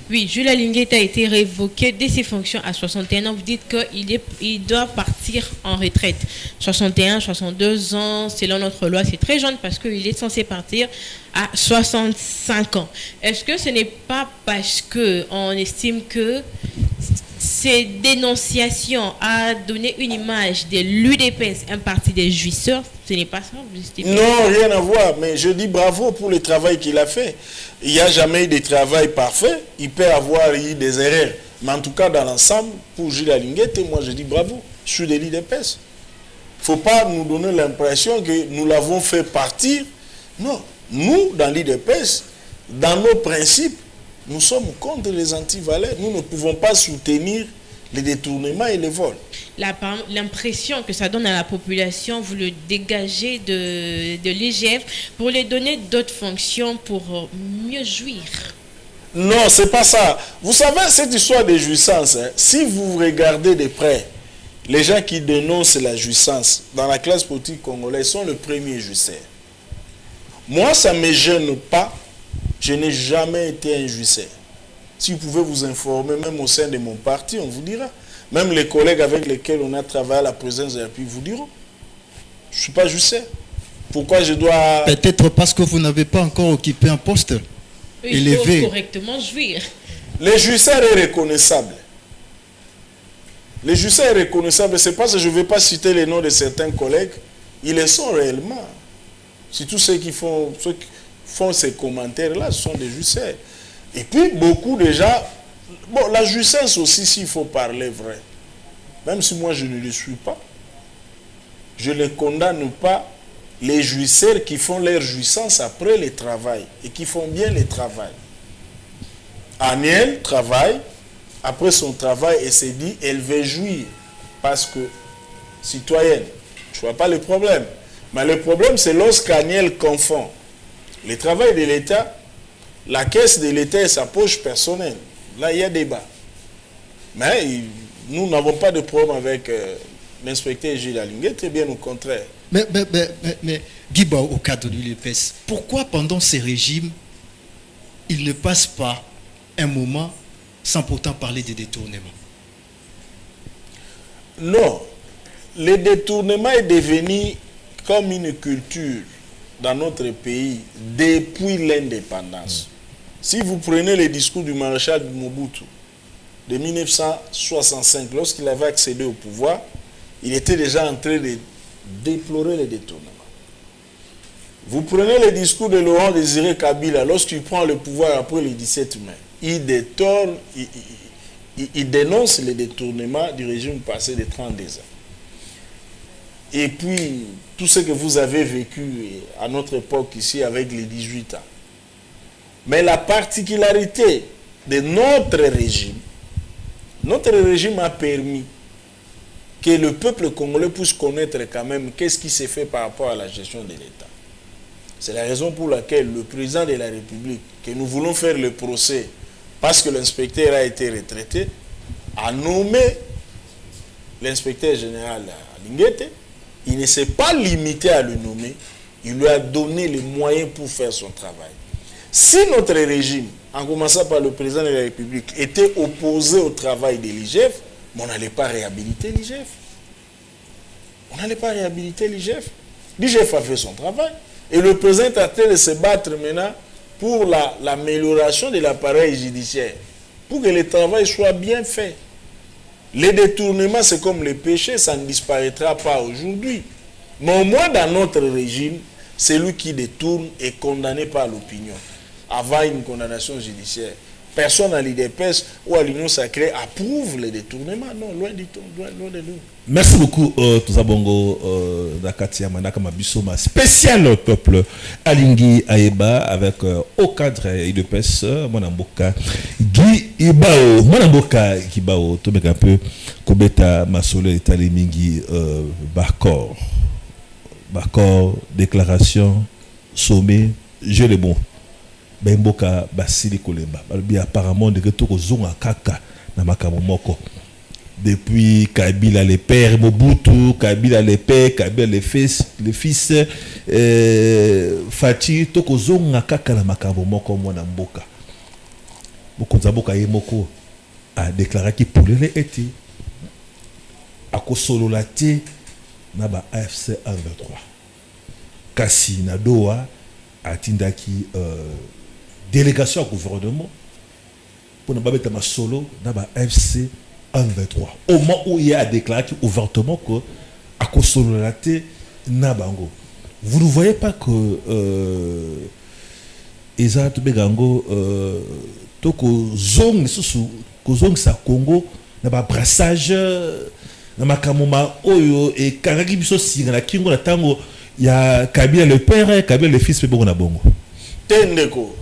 [SPEAKER 3] Oui, Jules Alinguette a été révoqué de ses fonctions à 61 ans. Vous dites qu'il doit partir en retraite. 61, 62 ans, selon notre loi, c'est très jeune parce qu'il est censé partir à 65 ans. Est-ce que ce n'est pas parce qu'on estime que ces dénonciations a donné une image de l'UDPS, un parti des jouisseurs? Ce n'est pas ça?
[SPEAKER 4] Non, rien à voir. Mais je dis bravo pour le travail qu'il a fait. Il n'y a jamais eu de travail parfait. Il peut avoir eu des erreurs. Mais en tout cas, dans l'ensemble, pour Gilles Alinguette, moi je dis bravo. Je suis de l'UDPS. Il ne faut pas nous donner l'impression que nous l'avons fait partir. Non. Nous, dans l'UDPS, dans nos principes, nous sommes contre les antivaleurs. Nous ne pouvons pas soutenir les détournements et les vols.
[SPEAKER 3] L'impression que ça donne à la population, vous le dégagez de l'IGF pour les donner d'autres fonctions pour mieux jouir.
[SPEAKER 4] Non, c'est pas ça. Vous savez, cette histoire de jouissance, si vous regardez de près, les gens qui dénoncent la jouissance dans la classe politique congolaise sont les premiers jouisseurs. Moi, ça ne me gêne pas. Je n'ai jamais été un jouisseur. Si vous pouvez vous informer, même au sein de mon parti, on vous dira. Même les collègues avec lesquels on a travaillé à la présidence de la République vous diront. Je ne suis pas jouisseur. Pourquoi je dois...
[SPEAKER 2] Peut-être parce que vous n'avez pas encore occupé un poste élevé.
[SPEAKER 3] Il faut correctement jouir.
[SPEAKER 4] Les jouisseurs est reconnaissable. Les jouisseurs est reconnaissable. C'est parce que je ne vais pas citer les noms de certains collègues. Ils le sont réellement. Si tous ceux qui font ces commentaires-là, ce sont des jouisseurs. Et puis, beaucoup déjà... Bon, la jouissance aussi, s'il faut parler vrai, même si moi je ne le suis pas, je ne condamne pas les jouisseurs qui font leur jouissance après le travail et qui font bien le travail. Aniel travaille, après son travail, et se dit, elle veut jouir parce que citoyenne. Je ne vois pas le problème. Mais le problème, c'est lorsqu'Aniel confond le travail de l'État, la caisse de l'État et sa poche personnelle. Là, il y a débat. Mais nous n'avons pas de problème avec l'inspecteur Gilles Alinguette, bien au contraire.
[SPEAKER 2] Mais Guiba, au cadre de l'UDPS, pourquoi pendant ces régimes, il ne passe pas un moment sans pourtant parler des détournements?
[SPEAKER 4] Non. Le détournement est devenu comme une culture dans notre pays depuis l'indépendance. Si vous prenez les discours du maréchal Mobutu de 1965, lorsqu'il avait accédé au pouvoir, il était déjà en train de déplorer les détournements. Vous prenez les discours de Laurent Désiré Kabila lorsqu'il prend le pouvoir après le 17 mai. Il dénonce les détournements du régime passé de 32 ans. Et puis, tout ce que vous avez vécu à notre époque ici avec les 18 ans. Mais la particularité de notre régime a permis que le peuple congolais puisse connaître quand même qu'est-ce qui s'est fait par rapport à la gestion de l'État. C'est la raison pour laquelle le président de la République, que nous voulons faire le procès parce que l'inspecteur a été retraité, a nommé l'inspecteur général Lingete, il ne s'est pas limité à le nommer, il lui a donné les moyens pour faire son travail. Si notre régime, en commençant par le président de la République, était opposé au travail de l'IGF, on n'allait pas réhabiliter l'IGF. On n'allait pas réhabiliter l'IGF. L'IGF a fait son travail. Et le président est en train de se battre maintenant pour l'amélioration de l'appareil judiciaire, pour que le travail soit bien fait. Les détournements, c'est comme les péchés, ça ne disparaîtra pas aujourd'hui. Mais au moins dans notre régime, celui qui détourne est condamné par l'opinion. Avant une condamnation judiciaire, personne à l'IDPS ou à l'Union sacrée approuve les détournements. Non, loin de nous.
[SPEAKER 1] Merci beaucoup, Tozabongo Nakatia Manaka Mabisoma, spécial au peuple Alingi Aeba avec au cadre IDPS, Monamboka Guy Ibao, Monamboka Gibao, Tobek un peu, Kobeta Masole Talimingi Bakor, déclaration, sommet, je le bon. Bemboka Basili Kolemba. Apparemment, de retour aux Zonga Kaka, Namakamo Moko. Depuis Kabila les pères, Mobutu, Kabila les pères, Kabila les fils, Fati, Toko Zonga Kaka, Namakamo Moko, Mwanamboka. Mokonzaboka Yemoko a déclaré qu'il pourrait être à Kosololate, Naba AFC 1-23. Kasi Nadoa, a Tindaki, délégation au gouvernement pour ne pas mettre ma solo dans la FC 1-23. Au moment où il a déclaré ouvertement que à Kosolo Laté Nabango. Vous ne voyez pas que Eza Tubegango Toko Zong Kozong sa Congo na ba brassage na makamoma oyo et Kangaki biso singa na kingo na tango ya Kabila le père Kabila le fils pe bongo na bongo.
[SPEAKER 4] Tendeko,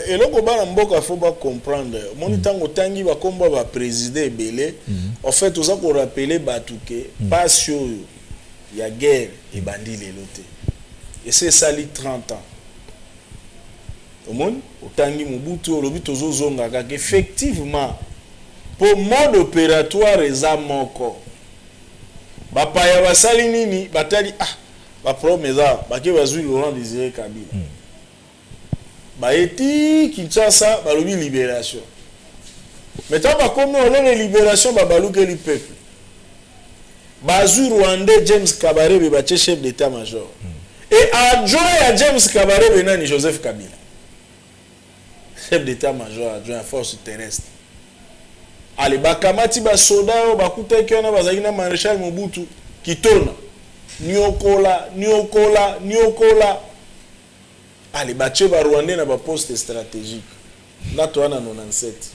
[SPEAKER 4] eloko bana mboka faut pas comprendre. Moni tango tangi ba komba ba président belé. En fait, oza ko rappeler batuke passion ya guerre et bandi leloté. Et c'est ça li 30 ans. Au monde, otangi Mobutu olobi tozo zonga ka effectivement pour mode opératoire eza moko. Ba pa ya basali nini batali ba promesa ba ke bazui Laurent Désiré Kabila. Baeti Kinshasa balobi libération. Maintenant ba comme on a libération ba baluke li peuple. Bazu Rwandais James Kabarebe ba chef d'état-major. Et adjoint à James Kabarebe nani Joseph Kabila. Chef d'état-major adjoint à force terrestre. Allez bakamati ba soda ba kutaki na bazakina maréchal Mobutu kitona. Nyokola. Allez, battu par Rwandais dans un poste stratégique. Là, tu as 97.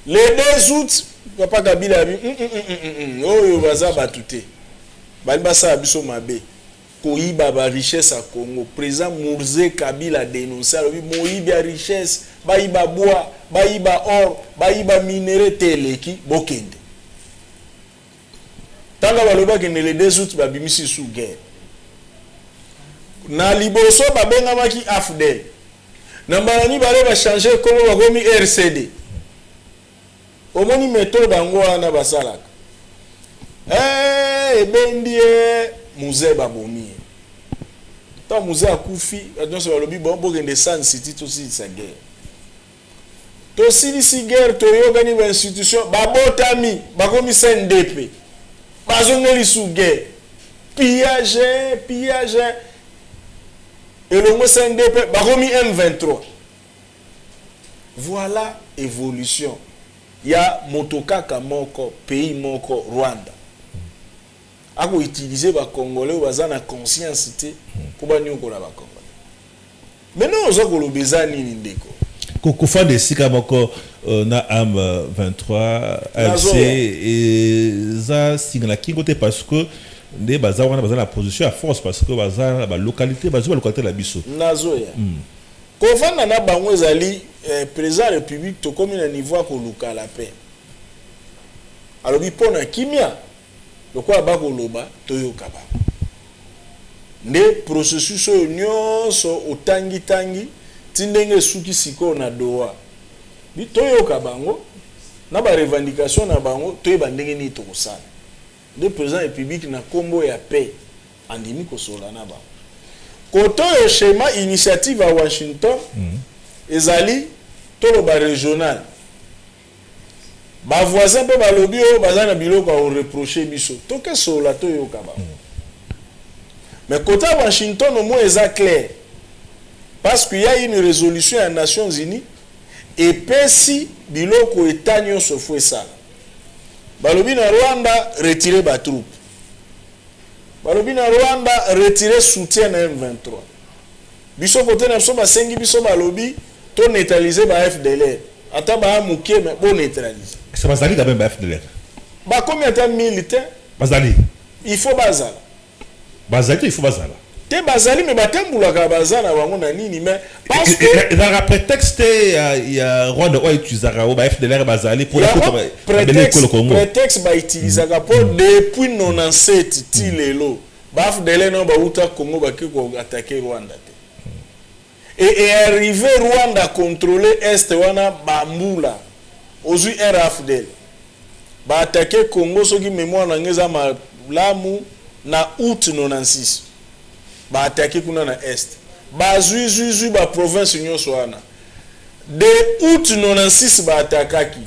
[SPEAKER 4] Le 2 août, Papa Kabila a dit oh, baza batouté. Balbasa abiso mabe. Koyiba ba richesse à Congo. Président Mourze Kabila a dénoncé. Moyiba richesse, bayiba bois, bayiba or, bayiba minerai teleki, bokende. Tant que baloba que le 2 août, babimisi sous guerre. Na liboso babengamaki AFDEL. Na balani bale ba changer comme bakomi RCD. Omoni méthode ngo wana basalaka. Ebendi Muze babomi. Ta Muze akufi, adonso balobi bombo gende San City to si sa guerre. To si guerre to yogani ba institution babotami bakomi CNDP. Bazongeli sous guerre. Pillage. Et le mot CNDP, baromi M23. Voilà évolution. Il y a Motokaka Moko, pays Moko, Rwanda. A ko utiliser ba Congolais ou bazana conscience pour ba nyoko la ba Congolais. Maintenant on ko lobeza nini ndeko.
[SPEAKER 1] Ko fa de sika moko na am 23 AFC et ça singla kingote parce que des bazar wana bazar la position à force parce que bazar la localité bazar la localité la biso
[SPEAKER 4] nazoya ko vanda na bango ezali président de la République to comme na niveau ko luka la paix alors bi pona kimia lokwa ba ko loba to yokaba ne processus nyonso otangi tindenge suki siko na doa bi to yokabango na ba revendication na bango to ebandenge ni to kosala de président république na kombo ya paix andimi kosola na ba koto yo schéma initiative à Washington ezali tolo ba régional ba voisin pe ba lobby o bazana biloko a reprocher biso to ke sola to yo kaba mais côté Washington au moins est clair parce qu'il y a une résolution des Nations Unies et si biloko etanyo se fait ça balobi na Rwanda retirer ba troupes balobi na Rwanda retirer soutien à M23 biso côté na biso basengi biso balobi to neutraliser ba FDLR ata ba mukie mais bon neutraliser
[SPEAKER 1] ça va salir quand même ba FDLR
[SPEAKER 4] ba combien de militaires
[SPEAKER 1] bazali
[SPEAKER 4] il faut bazala
[SPEAKER 1] bazali il faut bazala
[SPEAKER 4] te bazali mais batambulaka bazana bango na nini mais parce que
[SPEAKER 1] dans le prétexte il y a Rwanda ou utilisera ba FDLR bazali pour
[SPEAKER 4] prétexte ba utilisaka pour depuis 97 ti lelo ba FDLR no ba uta Congo ba ki ko attaquer Rwanda et arrivé Rwanda contrôler est wana bambula ozui RFDL ba attaquer Congo soki mémoire na ngeza malamu na août 96 ba attaquer kuna na est ba zui ba province nyonso wana de août 96 ba attaquaki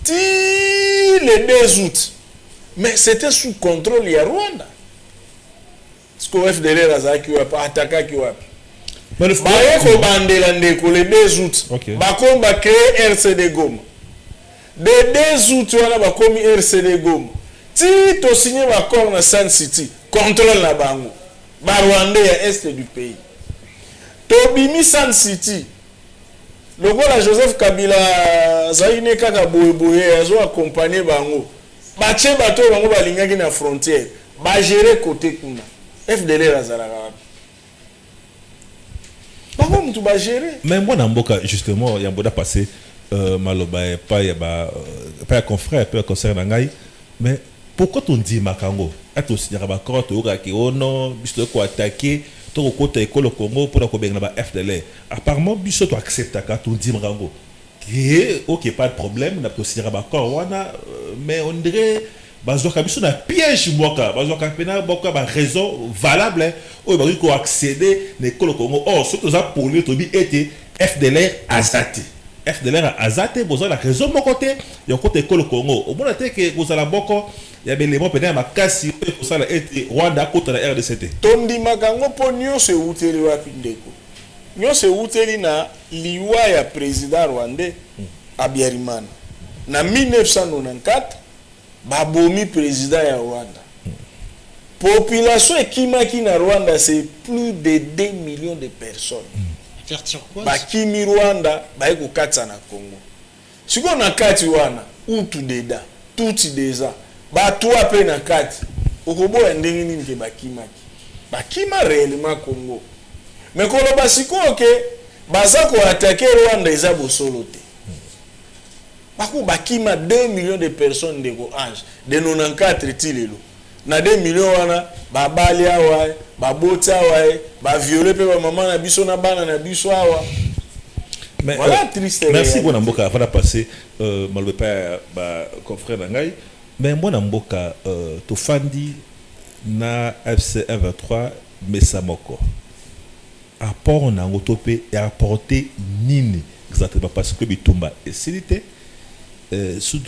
[SPEAKER 4] ti le 2 août mais c'était sous contrôle ya Rwanda ce que FDLR azaki wa attaquaki wapi ba ko bandela ndeko le 2 août ba komba créer RCD Goma de 2 août wana ba komi RCD Goma ti to signer l'accord na Sun City contrôle la bango ba Rwandais ya est du pays to bimi Sun City lokola Joseph Kabila zaine kaka boyeboye azo accompagner bango ba tche bato bango balingaki na frontière ba gérer côté kuna FDLR azaraka bango mutu ba gérer
[SPEAKER 1] mais moi na mboka justement ya boda passé maloba pas ya ba pas confrère pas concert na ngai mais pourquoi on dit makango ato signera ba corps to ka ki ono biso ko attaquer to ko ta école Congo pour ko benga ba FDLR apparemment biso to accepter ka to dit makango que OK pas de problème na to signera ba corps wana mais on dirait bazoka biso na piège mboka bazoka pena boka ba raison valable o ba ko accéder na école Congo or ce que ça pour lui to bi était FDLR azati FDLR azate bozo la raison de mon côté il y a côté école Congo au bon était que vous allez boko il y a l'élément peut-être makasi pour ça être Rwanda contre la RDCT
[SPEAKER 4] tondi makango po nyonso uteli wapi ndeko nyonso uteli na liwa ya président rwandais Habyarimana na 1994 babomi président ya Rwanda population ekimaki na Rwanda c'est plus de 2 millions de personnes bakimi Rwanda baye kokatsa na Congo siko na kati wana utu deda tuti deza bato ape na kati okoboya ndenge nini ke bakima réellement Congo mais koloba siko ke baza ko attaquer Rwanda eza bosolo te bakima 2 millions de personnes de ko ange de 94 tilelo na 2 millions wana babali awa babota awa ba violer pe ba maman na biso na bana na biso awa
[SPEAKER 1] mais
[SPEAKER 4] voilà triste
[SPEAKER 1] merci bon mboka avant de passer malbe pas ba confrère ngai mais bon mboka to fandi na FC 23 mesamoko apport na ngotopé et apporter nini exactement parce que bitumba et silité sous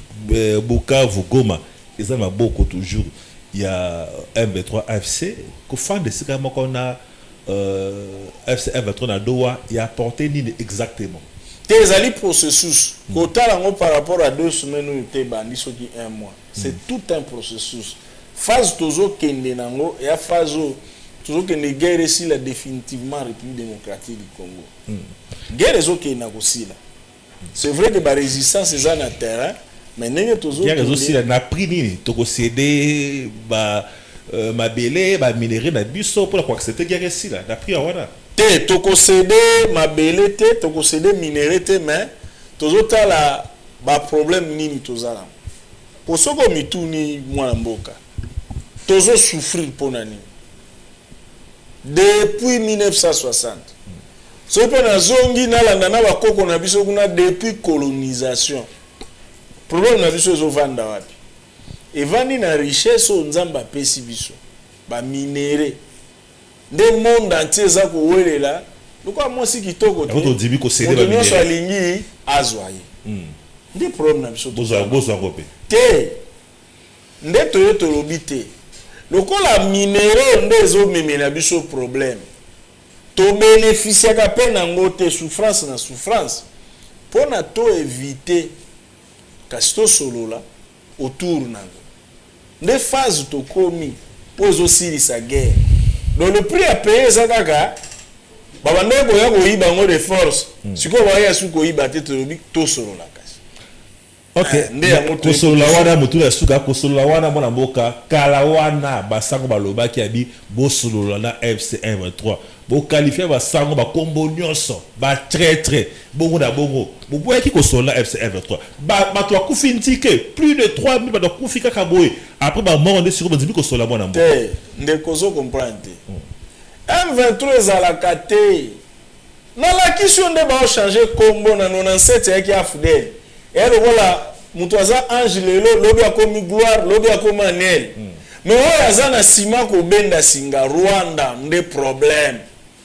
[SPEAKER 1] Bukavu Goma ils ont beaucoup toujours il y a M23 AFC qu'au fin de ce qu'on a FC M23 na Doha il a apporté nini exactement
[SPEAKER 4] tes ali processus kotalango par rapport à 2 semaines où était bandi soki 1 mois c'est tout un processus phase tozo kende nango et phase tozo kende guerre ici la définitivement République démocratique du Congo guerre zo kende nakosila c'est vrai que la résistance est dans le terrain mais n'est toujours
[SPEAKER 1] il y a aussi la prix nini to céder ba mabele ba minerai na biso pour quoi c'était guerre ici là la prix wana
[SPEAKER 4] te to céder mabele te to céder minerai te mais toujours la ba problème nini tozala pour ce que mituni mwana mboka toujours souffrir pour nani depuis 1960 ce que na zongi na landa na bakoko na biso kuna depuis colonisation problème na biso zo vanda wapi evandi na richesse oyo nzambe apesi biso baminere nde monde entier eza kowelela lokola mwasi kitoko te
[SPEAKER 1] todimi kosede
[SPEAKER 4] moto nyonso
[SPEAKER 1] baminere
[SPEAKER 4] alingi azwa ye nde problème na biso
[SPEAKER 1] bozwango mpe
[SPEAKER 4] te nde toyo tolobi te lokola minere nde ezomemela biso problème tobénéficiaka mpe nango te souffrance na souffrance mpo na toevite kasi tosolola autour nango nde phase tokomi mpo ezosilisa guerre donc le prix à payer eza kaka babanda koya koyiba yango de force sikoyo baya su koyiba te tolobi tosolola kasi nde yango
[SPEAKER 1] kosolola wana motu ya suka kosolola wana mwana mboka kala wana basango balobaki abi bosolola na FC 123 bokalifia basango bakombo nyonso batraître bongo na bongo boboyaki kosolola FC 123 bato bakufi ntike plus de 3000 bato bakufi kaka boye après bamoko nde siko bazimi kosolola mwana mboka
[SPEAKER 4] te nde kozo comprendre te M23 ezalaka te nalakisi yo nde baochange kombo na 97 yaki afudele eya lokola moto aza ange lelo lobi akomi gloire lobi akomi anel mais oyo aza na nsima kobenda singa rwanda nde problème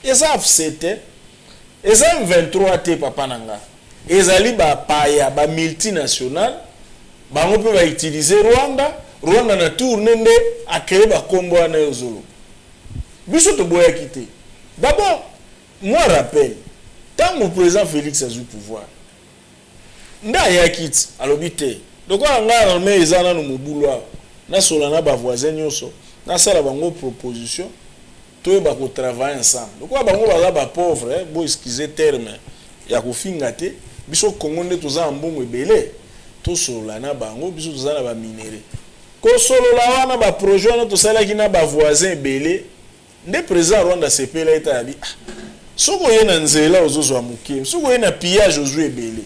[SPEAKER 4] eza afse te eza M23 te papa na nga ezali bapaya bamultinational bango mpe bautilize rwanda na tourne nde akreye bakombo wana yo ozoloba biso toboyaki te d'abord moi rappelle ntango président Félix azwi pouvoir nde ayaki ti alobi te lokola ngai arme eza nano mobulu awa nasola na bavoisin nyonso nasala bango proposition toyeba kotravaille ensemble lokola bango baza bapauvre bo excuse terme ya kofinga te biso kongo nde toza na mbongo ebele tosolola na bango biso toza na baminere kosolola wana baprojet wana tosalaki na bavoisin ebele nde président rwanda sepela eta yabi soki oye na nzela ozozwa moke soki oye na pillage ozwi ebele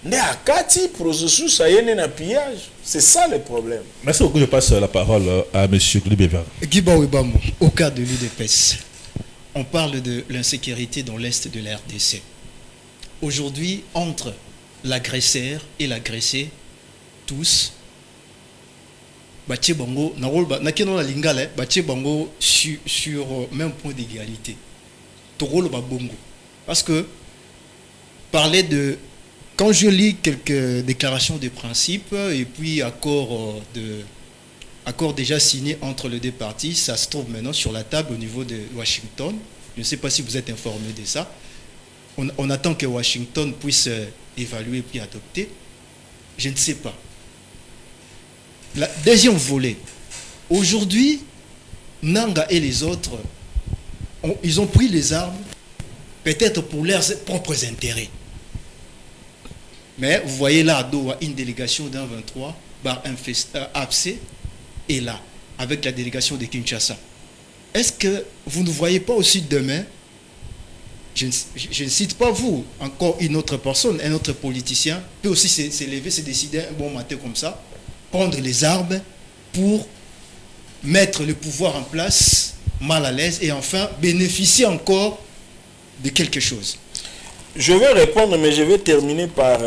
[SPEAKER 4] nde akati processus ayene na pillage c'est ça le problème.
[SPEAKER 1] Merci beaucoup, je passe la parole à monsieur Guy Bévard.
[SPEAKER 2] Guy Baouébamou, au cas de l'UDPS, on parle de l'insécurité dans l'est de la RDC. Aujourd'hui, entre l'agresseur et l'agressé, tous Baché Bango, Nakeno la Lingala, Baché Bango sur même point d'égalité. Toro le Babongo. Parce que parler de. Quand je lis quelques déclarations de principe et puis accords déjà signés entre les deux parties, ça se trouve maintenant sur la table au niveau de Washington. Je ne sais pas si vous êtes informé de ça. On attend que Washington puisse évaluer puis adopter. Je ne sais pas. La deuxième volet. Aujourd'hui, Nanga et les autres, ils ont pris les armes, peut-être pour leurs propres intérêts. Mais vous voyez là, à Doha, une délégation d'un 23, AFC, est là, avec la délégation de Kinshasa. Est-ce que vous ne voyez pas aussi demain, je ne cite pas vous, encore une autre personne, un autre politicien, peut aussi s'élever, se décider un bon matin comme ça, prendre les armes pour mettre le pouvoir en place, mal à l'aise, et enfin bénéficier encore de quelque chose.
[SPEAKER 4] Je vais répondre, mais je vais terminer par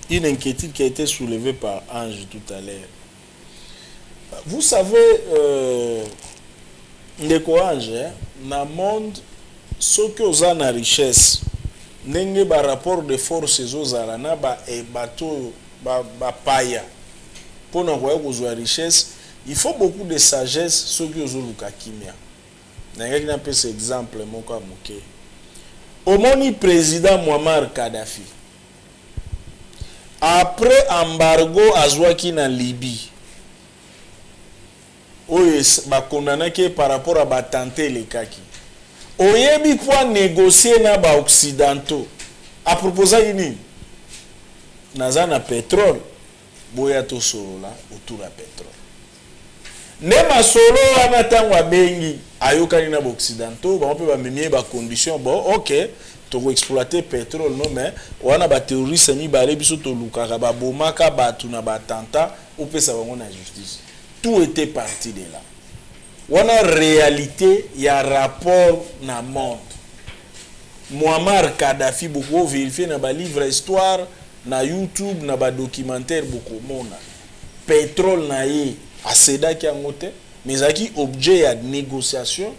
[SPEAKER 4] une inquiétude qui a été soulevée par Ange tout à l'heure. Vous savez, Ndeko Ange, dans le monde, ce que vous avez la richesse, n'engé ba rapport de force aux arana et bateau paya. Pour nous voir que la richesse, il faut beaucoup de sagesse ce que vous avez kimia. N'engé n'a pas cet exemple mon cas moké. Au moni président Muammar Kadhafi, après embargo azwaki na Libye, oye ba condamné par rapport à batante les kaki. Oyebi kwa négocier na ba occidentaux. A proposer nini? Naza na pétrole, boya to solo la autour à pétrole. Nema solo wana tangwa bengi ayokani na occidentaux ba peut ba memier ba condition bon OK to exploiter pétrole non mais wana ba terroriste mi ba biso to lukaka ba bomaka batu na ba tanta ou pesa bango na justice. Tout était parti de là. Wana réalité ya rapport na monde. Muammar Kadhafi beaucoup vérifier na ba livre histoire na YouTube na ba documentaire beaucoup mona. pétrole naïe à Seda qui a monté, mais qui objet à négociation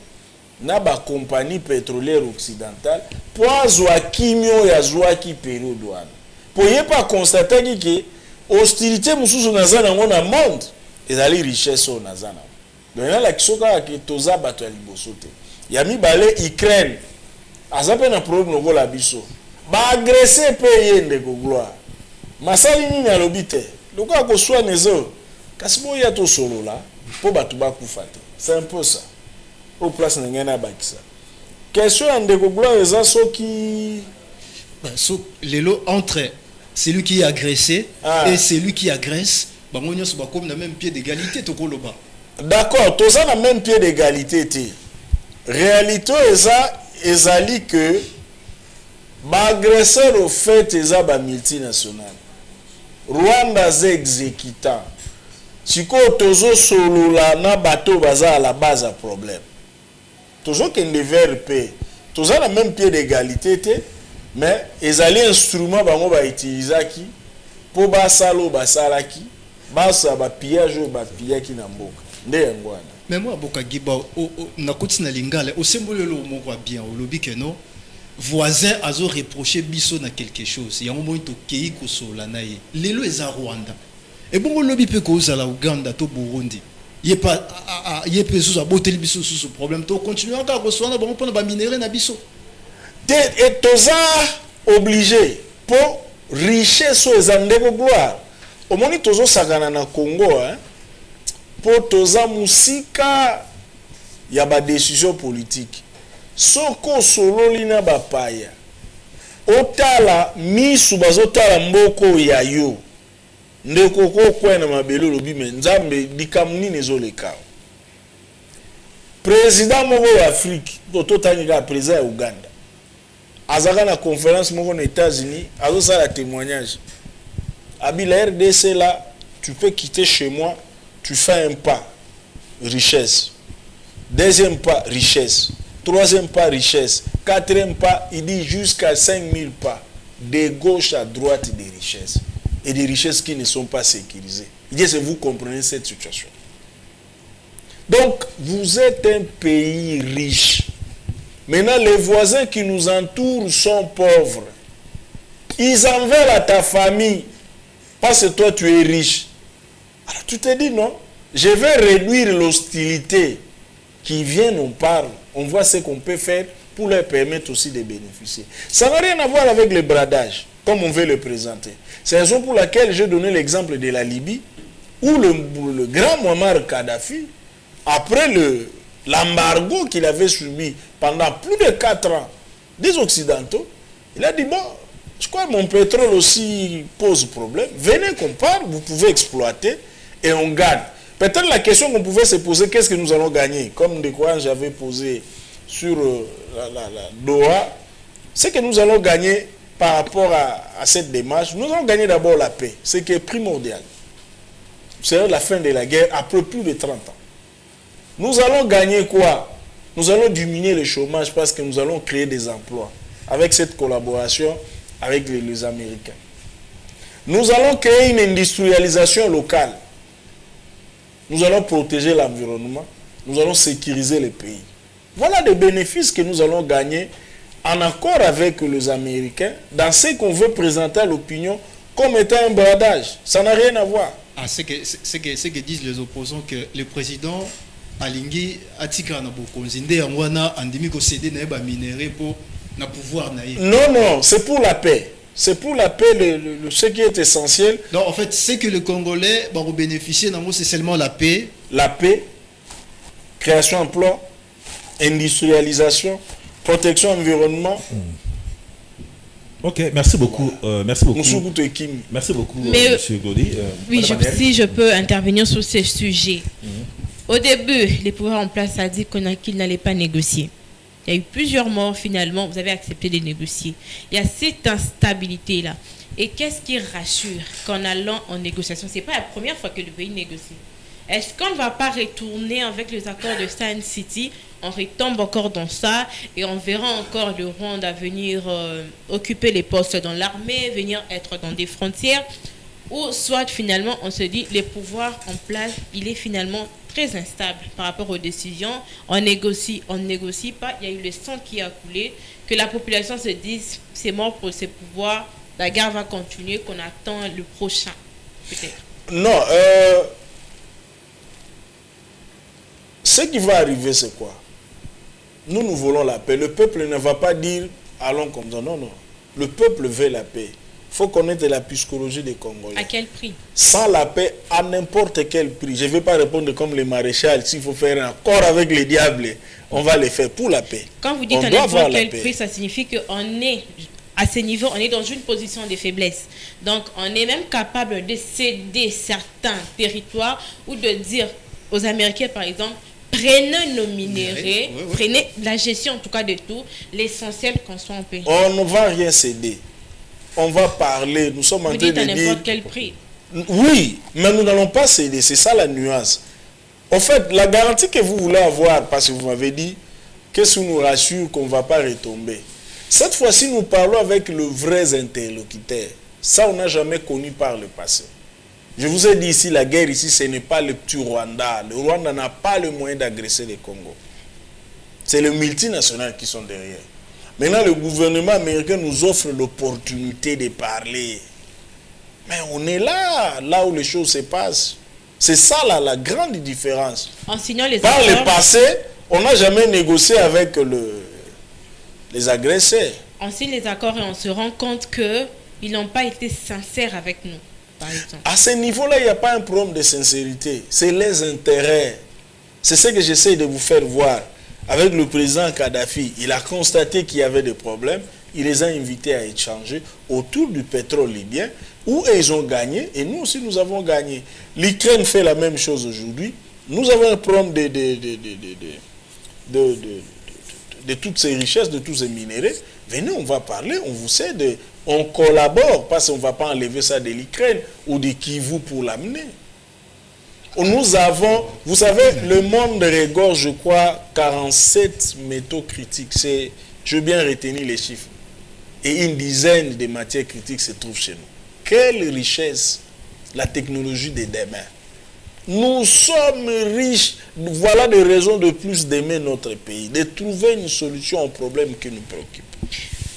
[SPEAKER 4] na ba compagnie pétrolière occidentale pour azwa kimio ya zwa ki période douane. Pour y pas constater que hostilité mususu nazana ngona monde ezali richesse au nazana. Donc là la kisoka ki toza bato ya libosote. Ya mi balé Ukraine. Azape na problème ngo la biso. Ba agresser pe yende ko gloire. Masali nini alobite. Loko ko soa nezo. Kasimo ya to solo là pour batu ba kufata. C'est un peu ça. Au place n'engana bakisa. Question ande ko gloire eza soki
[SPEAKER 2] les lots entre celui qui est agressé et celui qui agresse, bango nyonso ba comme na même pied d'égalité to koloba.
[SPEAKER 4] D'accord, tous ça na même pied d'égalité té. Réalité ezali que agresseur au fait eza ba multinational. Rwanda ze exécutant. Siko tozo solola na bateau baza à la base à problème. Toujours qu'un VRP, tous ça na même pied d'égalité té, mais ezali instrument bango ba utiliser ki pour ba salo ba salaki, ba sa ba pillage ba pillaki na mboka. Nde ngwana.
[SPEAKER 2] Mais moi boka giba na koti na lingala o sembolelo moko bien o lobi que non voisin azo reprocher biso na quelque chose ya mo to kei ko sola na ye lelo eza Rwanda et bon lobi pe ko za la Uganda to Burundi ye pa ye pe sous aboteli biso sous problème to continuer encore ko sola bon pona ba minerai na biso
[SPEAKER 4] et toza obligé pour richesse aux andeko gloire au moni tozo sagana na Congo hein pour toza musika ya ba décision politique soko solo lina bapaya otala misu bazotala mboko ya yo ndeko ko kwena mabelo lobi me nzambe dikamuni nezoleka président moko ya Afrique tototanga président ya Uganda azaka na conférence moko na États-Unis azo la témoignage abi la RDC là tu peux quitter chez moi tu fais un pas richesse deuxième pas richesse troisième pas richesse quatrième pas il dit jusqu'à 5000 pas de gauche à droite des richesses et des richesses qui ne sont pas sécurisées. Il dit, vous comprenez cette situation. Donc, vous êtes un pays riche. Maintenant, les voisins qui nous entourent sont pauvres. Ils en veulent à ta famille parce que toi, tu es riche. Alors, tu te dis, non, je vais réduire l'hostilité qui vient, on parle, on voit ce qu'on peut faire pour leur permettre aussi de bénéficier. Ça n'a rien à voir avec le bradage, comme on veut le présenter. C'est la raison pour laquelle j'ai donné l'exemple de la Libye, où le grand Muammar Kadhafi, après l'embargo qu'il avait subi pendant plus de 4 ans des Occidentaux, il a dit, bon, je crois que mon pétrole aussi pose problème. Venez qu'on parle, vous pouvez exploiter et on gagne. Peut-être la question qu'on pouvait se poser, qu'est-ce que nous allons gagner? Comme de quoi j'avais posé sur la Doha, c'est que nous allons gagner par rapport à cette démarche. Nous allons gagner d'abord la paix, ce qui est primordial. C'est la fin de la guerre après plus de 30 ans. Nous allons gagner quoi? Nous allons diminuer le chômage parce que nous allons créer des emplois avec cette collaboration avec les Américains. Nous allons créer une industrialisation locale. Nous allons protéger l'environnement. Nous allons sécuriser les pays. Voilà des bénéfices que nous allons gagner en accord avec les Américains dans ce qu'on veut présenter à l'opinion comme étant un bradage. Ça n'a rien à voir.
[SPEAKER 2] Ah, c'est que disent les opposants que le président Alingi Atika Nabokonzinde Anwana Andimiko cédé na minéré pour na pouvoir naïe.
[SPEAKER 4] Non, c'est pour la paix. C'est pour la paix, ce qui est essentiel.
[SPEAKER 2] Donc en fait, c'est que le Congolais va bénéficier, c'est seulement la paix.
[SPEAKER 4] La paix, création d'emplois, industrialisation, protection environnement.
[SPEAKER 1] Ok, merci beaucoup. Merci beaucoup.
[SPEAKER 4] Merci
[SPEAKER 1] beaucoup, M. Godi.
[SPEAKER 3] Oui, si je peux intervenir sur ce sujet. Au début, les pouvoirs en place a dit qu'ils n'allaient pas négocier. Il y a eu plusieurs morts finalement, vous avez accepté de négocier. Il y a cette instabilité-là. Et qu'est-ce qui rassure qu'en allant en négociation, ce n'est pas la première fois que le pays négocie. Est-ce qu'on ne va pas retourner avec les accords de Sun City? On retombe encore dans ça et on verra encore le Rwanda venir occuper les postes dans l'armée, venir être dans des frontières. ou soit finalement on se dit le pouvoir en place, il est finalement très instable par rapport aux décisions, on négocie pas, il y a eu le sang qui a coulé, que la population se dise c'est mort pour ces pouvoirs, la guerre va continuer, qu'on attend le prochain, peut-être.
[SPEAKER 4] Non, ce qui va arriver, c'est quoi? Nous voulons la paix. Le peuple ne va pas dire allons comme ça. Non, non. Le peuple veut la paix. Il faut connaître la psychologie des Congolais.
[SPEAKER 3] À quel prix?
[SPEAKER 4] Sans la paix, à n'importe quel prix. Je ne vais pas répondre comme les maréchals. S'il faut faire un accord avec les diables, on va le faire pour la paix.
[SPEAKER 3] Quand vous dites à n'importe quel prix, ça signifie qu'on est, à ce niveau, on est dans une position de faiblesse. Donc, on est même capable de céder certains territoires ou de dire aux Américains, par exemple, prenez nos minéraux, prenez la gestion en tout cas de tout, l'essentiel qu'on soit en paix.
[SPEAKER 4] On ne va rien céder. On va parler. Nous sommes en train de dire...
[SPEAKER 3] Vous dites à n'importe quel prix.
[SPEAKER 4] Oui, mais nous n'allons pas céder. C'est ça la nuance. En fait, la garantie que vous voulez avoir, parce que vous m'avez dit, qu'est-ce qui nous rassure qu'on ne va pas retomber. Cette fois-ci, nous parlons avec le vrai interlocuteur. Ça, on n'a jamais connu par le passé. Je vous ai dit ici, la guerre ici, ce n'est pas le petit Rwanda. Le Rwanda n'a pas le moyen d'agresser le Congo. C'est les multinationales qui sont derrière. Maintenant, le gouvernement américain nous offre l'opportunité de parler. Mais on est là où les choses se passent. C'est ça la grande différence.
[SPEAKER 3] En signant les
[SPEAKER 4] par
[SPEAKER 3] accords,
[SPEAKER 4] le passé, on n'a jamais négocié avec les agresseurs.
[SPEAKER 3] on signe les accords et on se rend compte qu'ils n'ont pas été sincères avec nous, par exemple.
[SPEAKER 4] À ce niveau-là, il n'y a pas un problème de sincérité. C'est les intérêts. C'est ce que j'essaie de vous faire voir. Avec le président Kadhafi, il a constaté qu'il y avait des problèmes. Il les a invités à échanger autour du pétrole libyen, où ils ont gagné, et nous aussi nous avons gagné. L'Ukraine fait la même chose aujourd'hui. Nous avons un problème de toutes ces richesses, de tous ces minéraux. Venez, on va parler, on vous cède, on collabore, parce qu'on ne va pas enlever ça de l'Ukraine ou de Kivu pour l'amener. Nous avons, vous savez, le monde regorge, je crois, 47 métaux critiques. Je veux bien retenir les chiffres. Et une dizaine de matières critiques se trouvent chez nous. Quelle richesse, la technologie de demain. Nous sommes riches. Voilà des raisons de plus d'aimer notre pays, de trouver une solution aux problèmes qui nous préoccupent.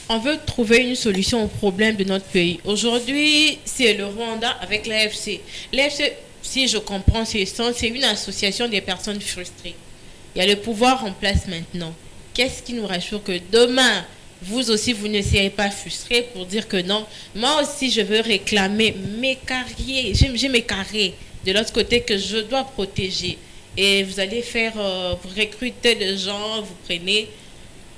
[SPEAKER 3] On veut trouver une solution aux problèmes de notre pays. Aujourd'hui, c'est le Rwanda avec l'AFC. L'AFC, si je comprends, c'est une association des personnes frustrées. Il y a le pouvoir en place maintenant. Qu'est-ce qui nous rassure que demain, vous aussi, vous ne serez pas frustrés pour dire que non, moi aussi, je veux réclamer mes carrières, j'ai mes carrés de l'autre côté que je dois protéger. Et vous allez faire, vous recrutez des gens, vous prenez,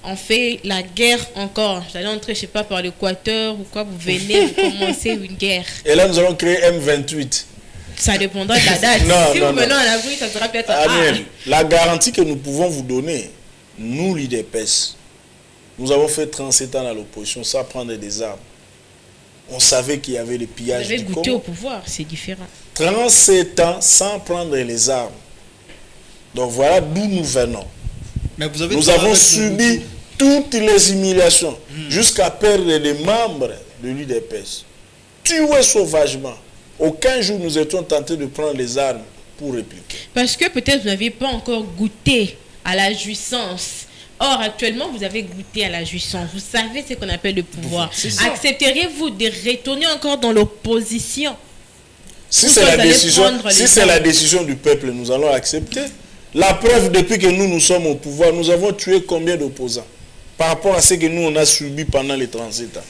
[SPEAKER 3] on fait la guerre encore. Vous allez entrer, je ne sais pas, par l'Équateur ou quoi, vous venez, vous commencez une guerre.
[SPEAKER 4] Et là, nous allons créer M28.
[SPEAKER 3] Ça dépendra de la date. Si vous venez en avril, ça sera peut-être...
[SPEAKER 4] La garantie que nous pouvons vous donner, nous, l'IDPS, nous avons fait 37 ans à l'opposition sans prendre des armes. On savait qu'il y avait le pillage
[SPEAKER 3] du Congo. Vous avez goûté au pouvoir, c'est différent.
[SPEAKER 4] 37 ans sans prendre les armes. Donc voilà d'où nous venons.
[SPEAKER 2] Mais vous avez
[SPEAKER 4] nous avons subi toutes les humiliations jusqu'à perdre les membres de l'UDPS. Tués sauvagement. Aucun jour nous étions tentés de prendre les armes pour répliquer.
[SPEAKER 3] Parce que peut-être vous n'avez pas encore goûté à la jouissance. Or, actuellement, vous avez goûté à la jouissance. Vous savez ce qu'on appelle le pouvoir. Accepteriez-vous de retourner encore dans l'opposition?
[SPEAKER 4] Si c'est la décision du peuple, nous allons accepter. La preuve, depuis que nous sommes au pouvoir, nous avons tué combien d'opposants par rapport à ce que nous, on a subi pendant les 37 ans.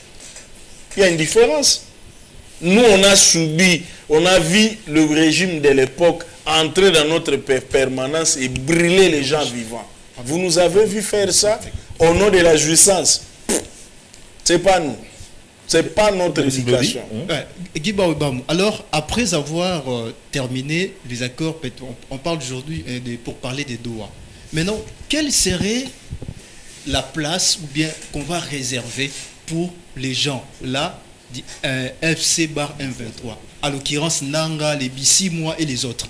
[SPEAKER 4] Il y a une différence. Nous, on a subi, on a vu le régime de l'époque entrer dans notre permanence et brûler les gens vivants. Vous nous avez vu faire ça au nom de la jouissance. C'est pas nous. C'est pas notre éducation.
[SPEAKER 2] Guy Baobam, alors, après avoir terminé les accords, on parle aujourd'hui pour parler des Doha. Maintenant, quelle serait la place ou bien qu'on va réserver pour les gens là, FC bar 123, à l'occurrence Nanga, les Bissimwa et les autres?